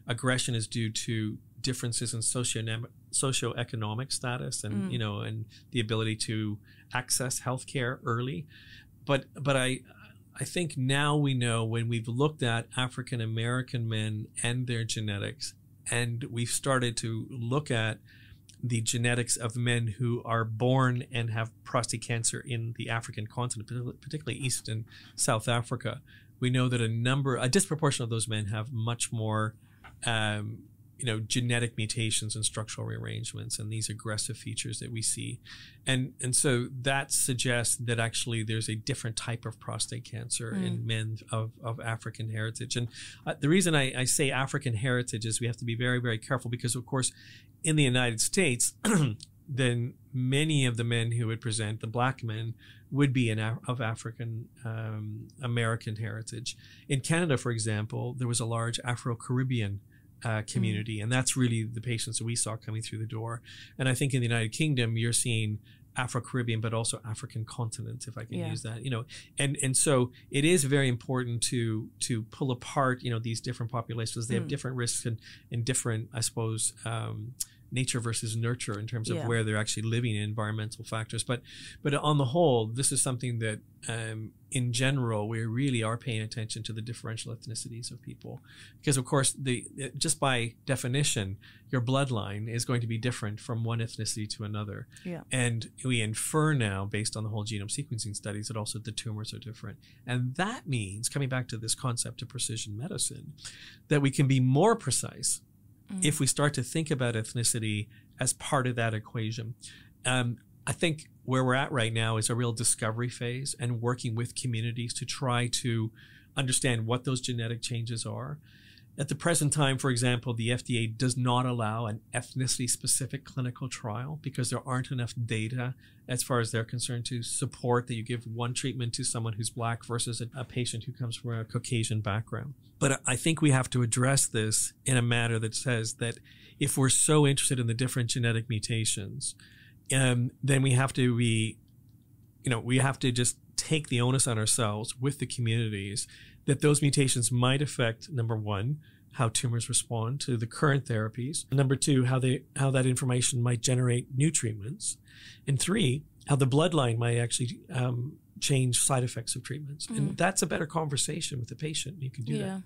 aggression is due to differences in socioeconomic status and and the ability to access healthcare early. But I think now we know, when we've looked at African American men and their genetics, and we've started to look at the genetics of men who are born and have prostate cancer in the African continent, particularly East and South Africa, we know that a disproportion of those men have much more genetic mutations and structural rearrangements and these aggressive features that we see. And so that suggests that actually there's a different type of prostate cancer in men of African heritage. And the reason I say African heritage is we have to be very, very careful because, of course, in the United States, then many of the men who would present, the black men, would be of African American heritage. In Canada, for example, there was a large Afro-Caribbean community, and that's really the patients that we saw coming through the door. And I think in the United Kingdom, you're seeing Afro-Caribbean, but also African continent, if I can use that, and so it is very important to pull apart, these different populations. They have different risks and different, I suppose, nature versus nurture in terms of where they're actually living in environmental factors. But on the whole, this is something that in general, we really are paying attention to the differential ethnicities of people. Because of course, just by definition, your bloodline is going to be different from one ethnicity to another. Yeah. And we infer now, based on the whole genome sequencing studies, that also the tumors are different. And that means, coming back to this concept of precision medicine, that we can be more precise if we start to think about ethnicity as part of that equation. I think where we're at right now is a real discovery phase and working with communities to try to understand what those genetic changes are. At the present time, for example, the FDA does not allow an ethnicity-specific clinical trial because there aren't enough data as far as they're concerned to support that you give one treatment to someone who's black versus a patient who comes from a Caucasian background. But I think we have to address this in a manner that says that if we're so interested in the different genetic mutations, then we have to be, we have to just take the onus on ourselves with the communities that those mutations might affect, number one, how tumors respond to the current therapies. Number two, how that information might generate new treatments. And three, how the bloodline might actually change side effects of treatments. And that's a better conversation with the patient. You can do that.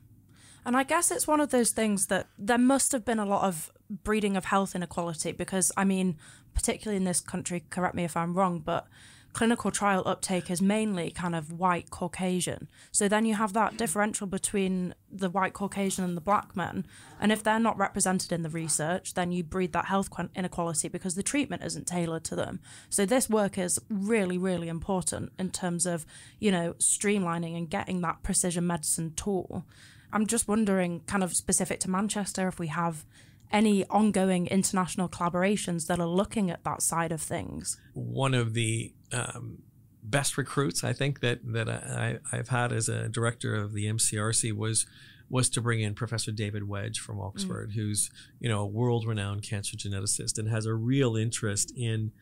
And I guess it's one of those things that there must have been a lot of breeding of health inequality because, I mean, particularly in this country, correct me if I'm wrong, but clinical trial uptake is mainly kind of white Caucasian. So then you have that differential between the white Caucasian and the black men. And if they're not represented in the research, then you breed that health inequality because the treatment isn't tailored to them. So this work is really, really important in terms of, streamlining and getting that precision medicine tool. I'm just wondering, kind of specific to Manchester, if we have any ongoing international collaborations that are looking at that side of things. One of the best recruits I think that I've had as a director of the MCRC was to bring in Professor David Wedge from Oxford, who's a world-renowned cancer geneticist and has a real interest in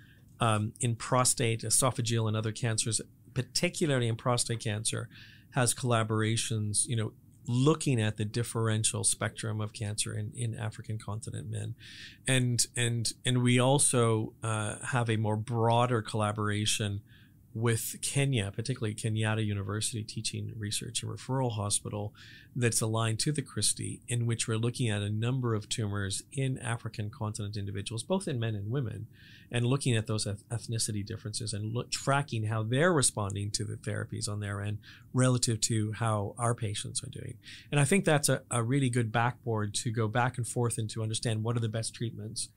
prostate, esophageal, and other cancers, particularly in prostate cancer, has collaborations, looking at the differential spectrum of cancer in African continent men. And we also have a more broader collaboration with Kenya, particularly Kenyatta University Teaching, Research and Referral Hospital, that's aligned to the Christie, in which we're looking at a number of tumors in African continent individuals, both in men and women, and looking at those ethnicity differences and tracking how they're responding to the therapies on their end relative to how our patients are doing. And I think that's a really good backboard to go back and forth and to understand what are the best treatments.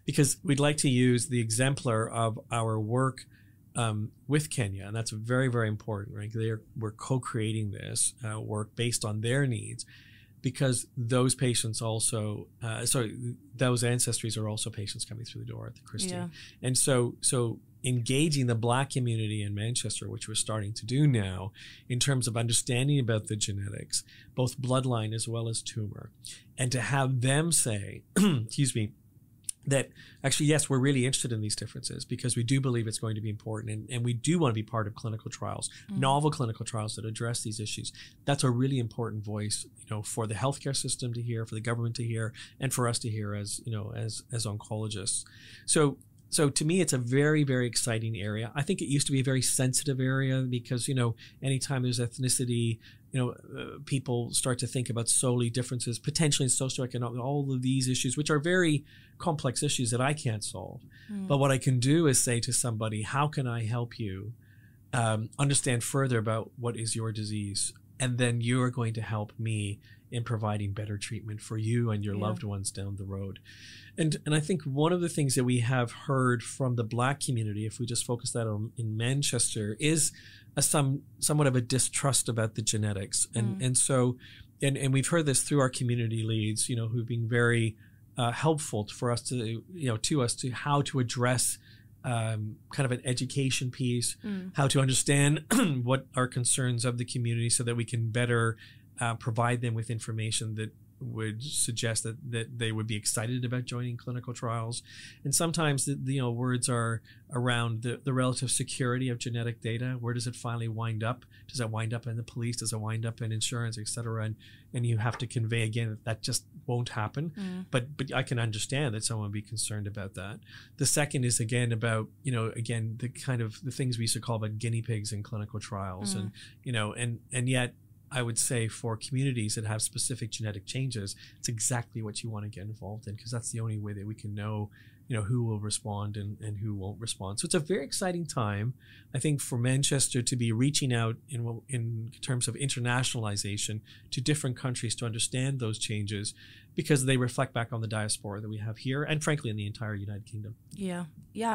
Because we'd like to use the exemplar of our work with Kenya, and that's very, very important, right? We're co-creating this work based on their needs, because those patients also, those ancestries are also patients coming through the door at the Christie. And so engaging the Black community in Manchester, which we're starting to do now, in terms of understanding about the genetics, both bloodline as well as tumor, and to have them say, excuse me, that actually, yes, we're really interested in these differences because we do believe it's going to be important, and we do want to be part of clinical trials, novel clinical trials that address these issues. That's a really important voice, for the healthcare system to hear, for the government to hear, and for us to hear as oncologists. So to me, it's a very, very exciting area. I think it used to be a very sensitive area because, anytime there's ethnicity, people start to think about solely differences, potentially in socioeconomic, all of these issues, which are very complex issues that I can't solve. But what I can do is say to somebody, how can I help you understand further about what is your disease? And then you're going to help me in providing better treatment for you and your loved ones down the road. And I think one of the things that we have heard from the Black community, if we just focus that on in Manchester, is somewhat of a distrust about the genetics. And so we've heard this through our community leads, who've been very helpful for us to, to how to address kind of an education piece, how to understand what are concerns of the community so that we can better provide them with information that would suggest that they would be excited about joining clinical trials. And sometimes the words are around the relative security of genetic data. Where does it finally wind up? Does it wind up in the police? Does it wind up in insurance, et cetera? And you have to convey again that just won't happen. But I can understand that someone would be concerned about that. The second is again about, the kind of the things we used to call about guinea pigs in clinical trials. And yet I would say for communities that have specific genetic changes, it's exactly what you want to get involved in, because that's the only way that we can know, who will respond and who won't respond. So it's a very exciting time, I think, for Manchester to be reaching out in terms of internationalization to different countries to understand those changes, because they reflect back on the diaspora that we have here and frankly in the entire United Kingdom. Yeah,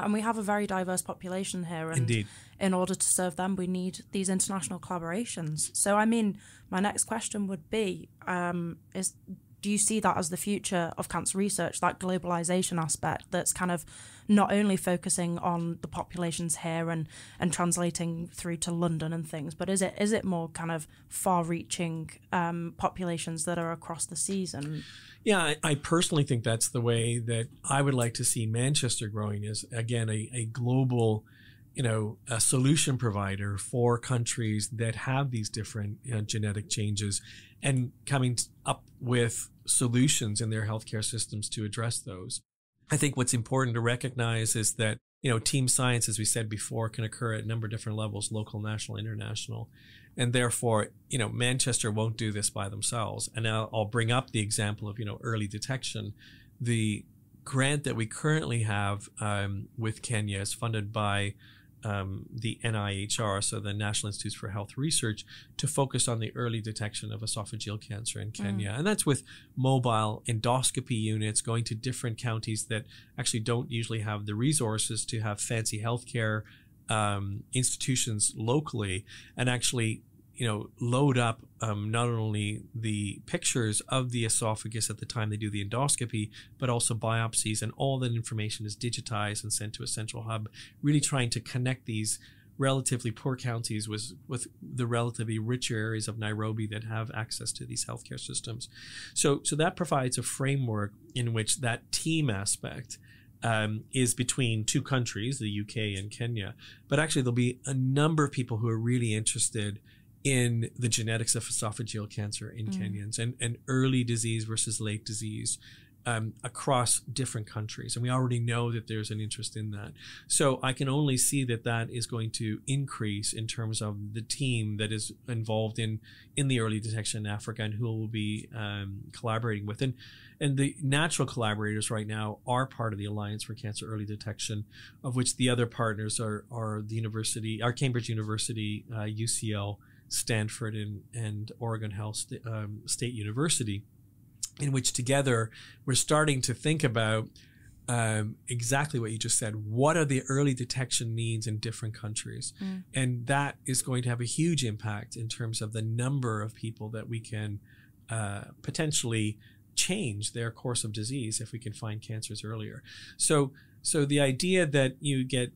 and we have a very diverse population here. And indeed, in order to serve them, we need these international collaborations. So, I mean, my next question would be, do you see that as the future of cancer research, that globalisation aspect that's kind of not only focusing on the populations here and translating through to London and things, but is it more kind of far-reaching populations that are across the seas? And yeah, I personally think that's the way that I would like to see Manchester growing, is again a global, a solution provider for countries that have these different genetic changes, and coming up with solutions in their healthcare systems to address those. I think what's important to recognize is that, team science, as we said before, can occur at a number of different levels: local, national, international. And therefore, Manchester won't do this by themselves. And now I'll bring up the example of, early detection. The grant that we currently have with Kenya is funded by the NIHR, so the National Institutes for Health Research, to focus on the early detection of esophageal cancer in Kenya. And that's with mobile endoscopy units going to different counties that actually don't usually have the resources to have fancy healthcare institutions locally, and actually load up not only the pictures of the esophagus at the time they do the endoscopy, but also biopsies, and all that information is digitized and sent to a central hub, really trying to connect these relatively poor counties with the relatively richer areas of Nairobi that have access to these healthcare systems. So that provides a framework in which that team aspect is between two countries, the UK and Kenya. But actually there'll be a number of people who are really interested in the genetics of esophageal cancer in Kenyans, and early disease versus late disease across different countries. And we already know that there's an interest in that. So I can only see that is going to increase in terms of the team that is involved in the early detection in Africa, and who will be collaborating with. And the natural collaborators right now are part of the Alliance for Cancer Early Detection, of which the other partners are our Cambridge University, UCL, Stanford, and Oregon Health State University, in which together we're starting to think about exactly what you just said. What are the early detection needs in different countries? And that is going to have a huge impact in terms of the number of people that we can potentially change their course of disease if we can find cancers earlier. So the idea that you get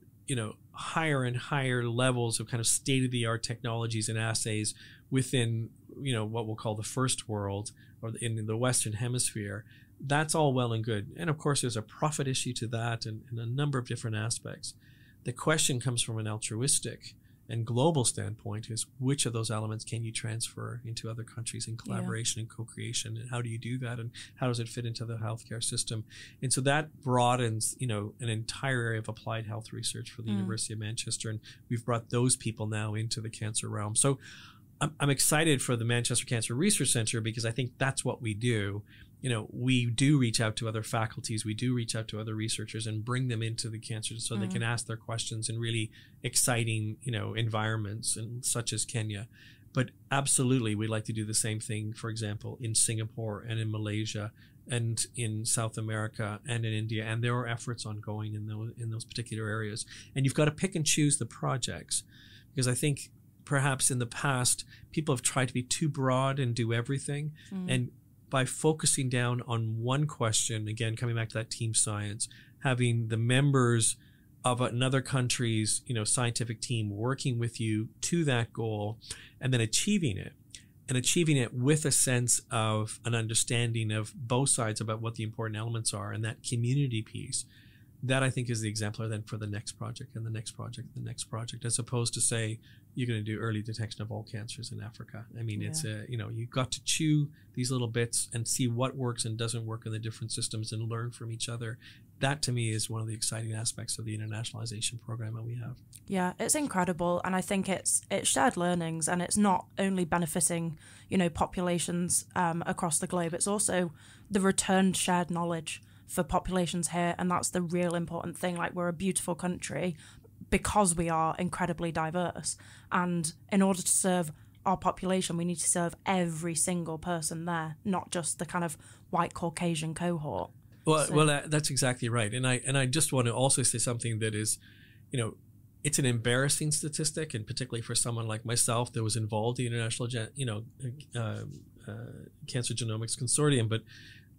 higher and higher levels of kind of state-of-the-art technologies and assays within, what we'll call the first world, or in the Western Hemisphere, that's all well and good. And of course, there's a profit issue to that, and a number of different aspects. The question comes from an altruistic and global standpoint, is which of those elements can you transfer into other countries in collaboration and co-creation, and how do you do that, and how does it fit into the healthcare system? And so that broadens, an entire area of applied health research for the University of Manchester, and we've brought those people now into the cancer realm. So I'm excited for the Manchester Cancer Research Centre, because I think that's what we do. We do reach out to other faculties, we do reach out to other researchers and bring them into the cancer so they can ask their questions in really exciting, environments, and such as Kenya. But absolutely, we'd like to do the same thing, for example, in Singapore and in Malaysia and in South America and in India. And there are efforts ongoing in those particular areas. And you've got to pick and choose the projects, because I think perhaps in the past, people have tried to be too broad and do everything. And by focusing down on one question, again, coming back to that team science, having the members of another country's, scientific team working with you to that goal, and then achieving it with a sense of an understanding of both sides about what the important elements are, and that community piece, that I think is the exemplar then for the next project and the next project, and the next project, as opposed to say, you're going to do early detection of all cancers in Africa. I mean, it's you've got to chew these little bits and see what works and doesn't work in the different systems and learn from each other. That to me is one of the exciting aspects of the internationalization program that we have. Yeah, it's incredible. And I think it's shared learnings, and it's not only benefiting, populations across the globe, it's also the returned shared knowledge for populations here. And that's the real important thing. Like, we're a beautiful country because we are incredibly diverse. And in order to serve our population, we need to serve every single person there, not just the kind of white Caucasian cohort. Well, that's exactly right. And I just want to also say something that is, it's an embarrassing statistic, and particularly for someone like myself that was involved in the International Cancer Genomics Consortium. But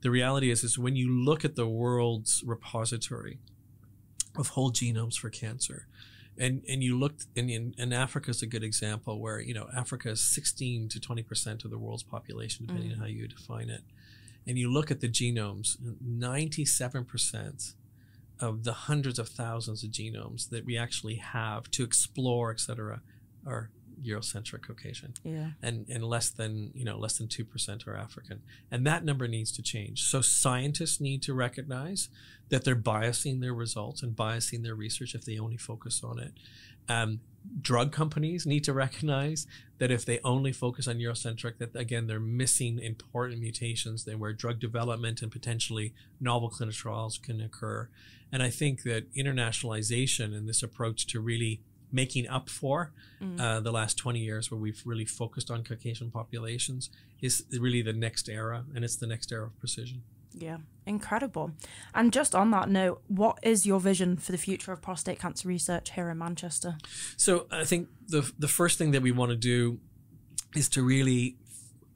the reality is when you look at the world's repository of whole genomes for cancer, and you looked, and Africa is a good example where, Africa is 16 to 20% of the world's population, depending on how you define it. And you look at the genomes, 97% of the hundreds of thousands of genomes that we actually have to explore, et cetera, are Eurocentric Caucasian. Yeah. And less than 2% are African. And that number needs to change. So scientists need to recognize that they're biasing their results and biasing their research if they only focus on it. Drug companies need to recognize that if they only focus on Eurocentric, that again, they're missing important mutations then where drug development and potentially novel clinical trials can occur. And I think that internationalization and this approach to really making up for the last 20 years where we've really focused on Caucasian populations is really the next era, and it's the next era of precision. Yeah, incredible. And just on that note, what is your vision for the future of prostate cancer research here in Manchester? So I think the first thing that we want to do is to really,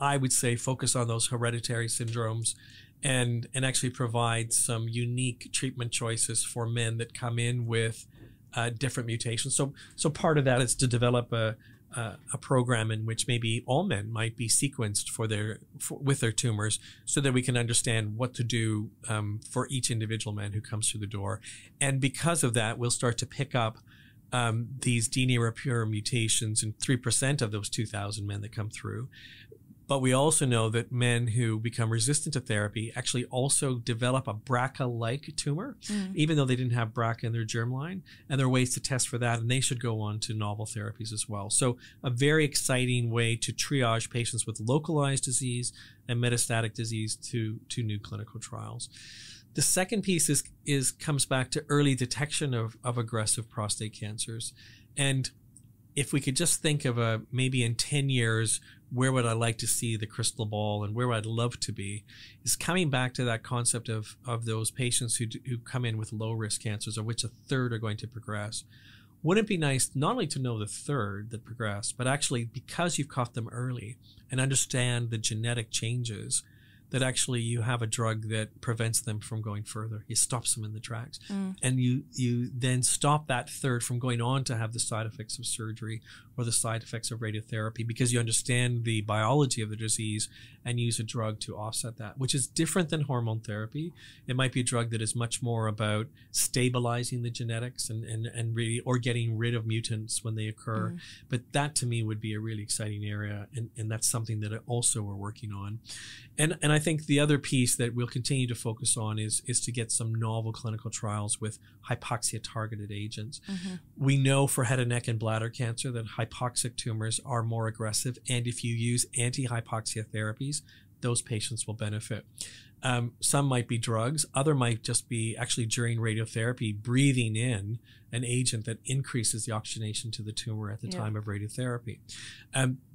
I would say, focus on those hereditary syndromes and actually provide some unique treatment choices for men that come in with different mutations. So part of that is to develop a program in which maybe all men might be sequenced with their tumors, so that we can understand what to do for each individual man who comes through the door. And because of that, we'll start to pick up these DNA repair mutations in 3% of those 2,000 men that come through. But we also know that men who become resistant to therapy actually also develop a BRCA-like tumor, even though they didn't have BRCA in their germline. And there are ways to test for that, and they should go on to novel therapies as well. So a very exciting way to triage patients with localized disease and metastatic disease to new clinical trials. The second piece comes back to early detection of aggressive prostate cancers. And if we could just think of maybe in 10 years, where would I like to see the crystal ball and where I'd love to be, is coming back to that concept of those patients who come in with low risk cancers, of which a third are going to progress. Wouldn't it be nice not only to know the third that progress, but actually, because you've caught them early and understand the genetic changes, that actually you have a drug that prevents them from going further. It stops them in the tracks. And you then stop that third from going on to have the side effects of surgery or the side effects of radiotherapy, because you understand the biology of the disease and use a drug to offset that, which is different than hormone therapy. It might be a drug that is much more about stabilizing the genetics and really, or getting rid of mutants when they occur. But that to me would be a really exciting area, and that's something that also we're working on. And I think the other piece that we'll continue to focus on is to get some novel clinical trials with hypoxia targeted agents. We know for head and neck and bladder cancer that hypoxic tumors are more aggressive, and if you use anti-hypoxia therapies, those patients will benefit. Some might be drugs. Other might just be actually during radiotherapy breathing in an agent that increases the oxygenation to the tumor at the time of radiotherapy.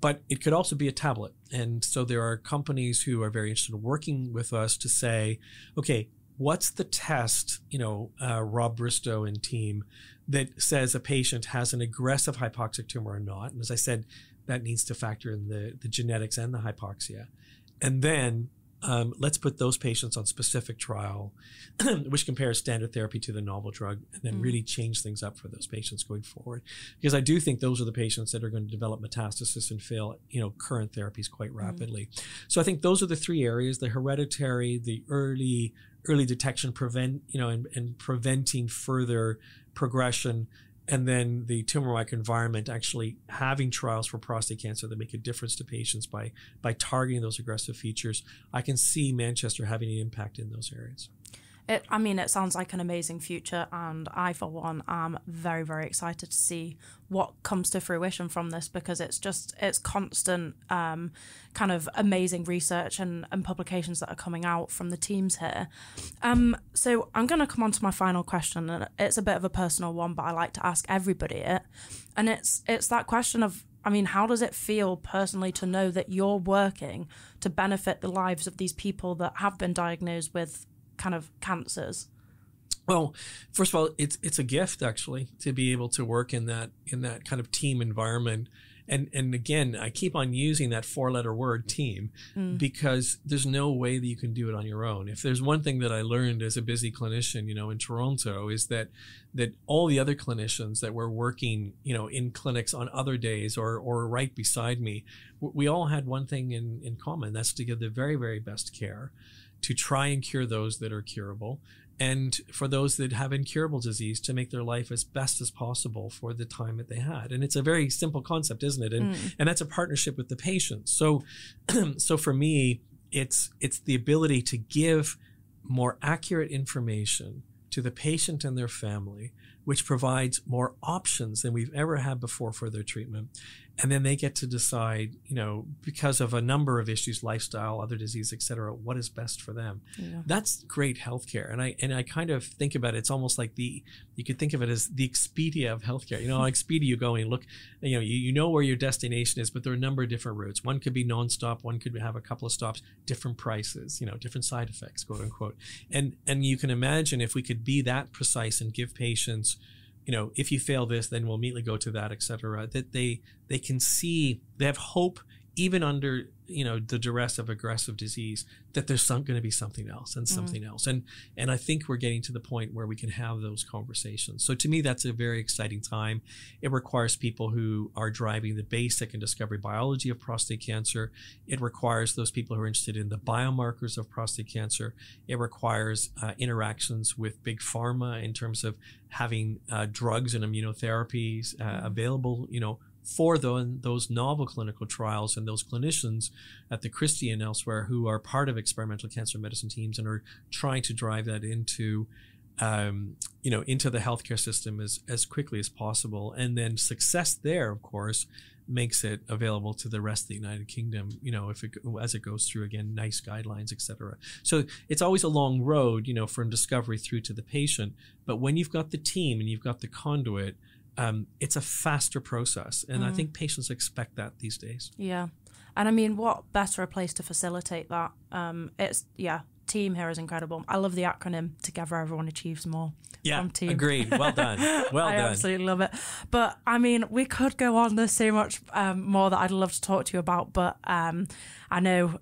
But it could also be a tablet. And so there are companies who are very interested in working with us to say, okay, what's the test, Rob Bristow and team, that says a patient has an aggressive hypoxic tumor or not? And as I said, that needs to factor in the genetics and the hypoxia. And then let's put those patients on specific trial, which compares standard therapy to the novel drug, and then really change things up for those patients going forward. Because I do think those are the patients that are going to develop metastasis and fail, current therapies quite rapidly. So I think those are the three areas: the hereditary, the early detection, and preventing further progression. And then the tumor microenvironment, actually having trials for prostate cancer that make a difference to patients by targeting those aggressive features. I can see Manchester having an impact in those areas. It sounds like an amazing future, and I, for one, am very, very excited to see what comes to fruition from this, because it's constant kind of amazing research and publications that are coming out from the teams here. So I'm going to come on to my final question, and it's a bit of a personal one, but I like to ask everybody it. And it's that question of, how does it feel personally to know that you're working to benefit the lives of these people that have been diagnosed with kind of cancers? Well, first of all, it's a gift, actually, to be able to work in that kind of team environment. And again, I keep on using that 4-letter word, team, because there's no way that you can do it on your own. If there's one thing that I learned as a busy clinician, in Toronto, is that all the other clinicians that were working, in clinics on other days or right beside me, we all had one thing in common. That's to give the very, very best care, to try and cure those that are curable, and for those that have incurable disease, to make their life as best as possible for the time that they had. And it's a very simple concept, isn't it? And that's a partnership with the patient. So for me, it's the ability to give more accurate information to the patient and their family, which provides more options than we've ever had before for their treatment. And then they get to decide, because of a number of issues, lifestyle, other disease, et cetera, what is best for them. Yeah. That's great healthcare. And I kind of think about it, it's almost like you could think of it as the Expedia of healthcare. On Expedia, you go and look, you know where your destination is, but there are a number of different routes. One could be nonstop, one could have a couple of stops, different prices, different side effects, quote unquote. And you can imagine if we could be that precise and give patients, if you fail this, then we'll immediately go to that, et cetera, that they can see, they have hope, even under, the duress of aggressive disease, that there's going to be something else and something else. And I think we're getting to the point where we can have those conversations. So to me, that's a very exciting time. It requires people who are driving the basic and discovery biology of prostate cancer. It requires those people who are interested in the biomarkers of prostate cancer. It requires interactions with big pharma in terms of having drugs and immunotherapies available, for those novel clinical trials, and those clinicians at the Christie and elsewhere who are part of experimental cancer medicine teams and are trying to drive that into the healthcare system as quickly as possible. And then success there, of course, makes it available to the rest of the United Kingdom, as it goes through, again, NICE guidelines, et cetera. So it's always a long road, from discovery through to the patient. But when you've got the team and you've got the conduit, it's a faster process. And I think patients expect that these days. Yeah. And what better a place to facilitate that? Team here is incredible. I love the acronym, Together Everyone Achieves More. Yeah, agreed. Well done. Well done. I absolutely love it. But we could go on. There's so much more that I'd love to talk to you about. But I know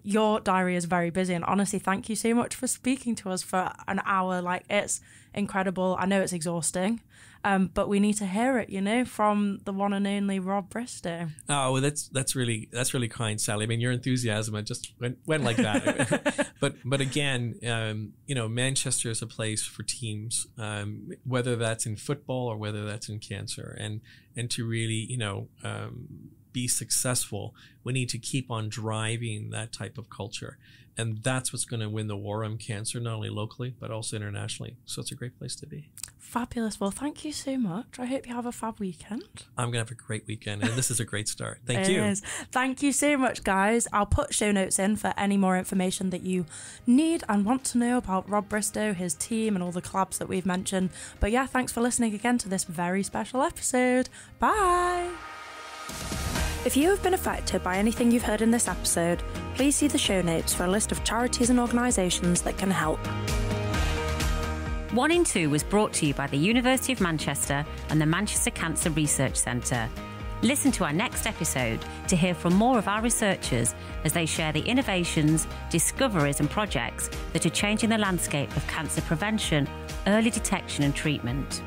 your diary is very busy. And honestly, thank you so much for speaking to us for an hour. It's incredible. I know it's exhausting. But we need to hear it, from the one and only Rob Bristow. Oh, well, that's really kind, Sally. Your enthusiasm, it just went like that. But again, Manchester is a place for teams, whether that's in football or whether that's in cancer, and to really, be successful, we need to keep on driving that type of culture. And that's what's going to win the war on cancer, not only locally, but also internationally. So it's a great place to be. Fabulous. Well, thank you so much. I hope you have a fab weekend. I'm going to have a great weekend, and this is a great start. Thank you. It is. Thank you so much, guys. I'll put show notes in for any more information that you need and want to know about Rob Bristow, his team, and all the collabs that we've mentioned. But yeah, thanks for listening again to this very special episode. Bye. If you have been affected by anything you've heard in this episode, please see the show notes for a list of charities and organisations that can help. 1 in 2 was brought to you by the University of Manchester and the Manchester Cancer Research Centre. Listen to our next episode to hear from more of our researchers as they share the innovations, discoveries and projects that are changing the landscape of cancer prevention, early detection and treatment.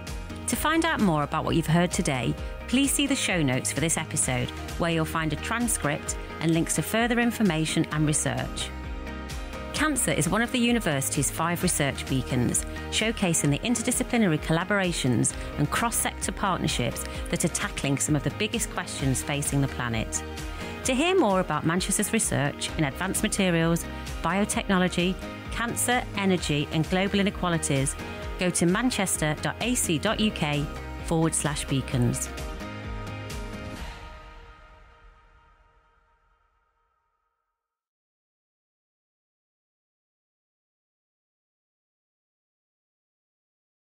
To find out more about what you've heard today, please see the show notes for this episode, where you'll find a transcript and links to further information and research. Cancer is one of the university's 5 research beacons, showcasing the interdisciplinary collaborations and cross-sector partnerships that are tackling some of the biggest questions facing the planet. To hear more about Manchester's research in advanced materials, biotechnology, cancer, energy and global inequalities, go to manchester.ac.uk/beacons.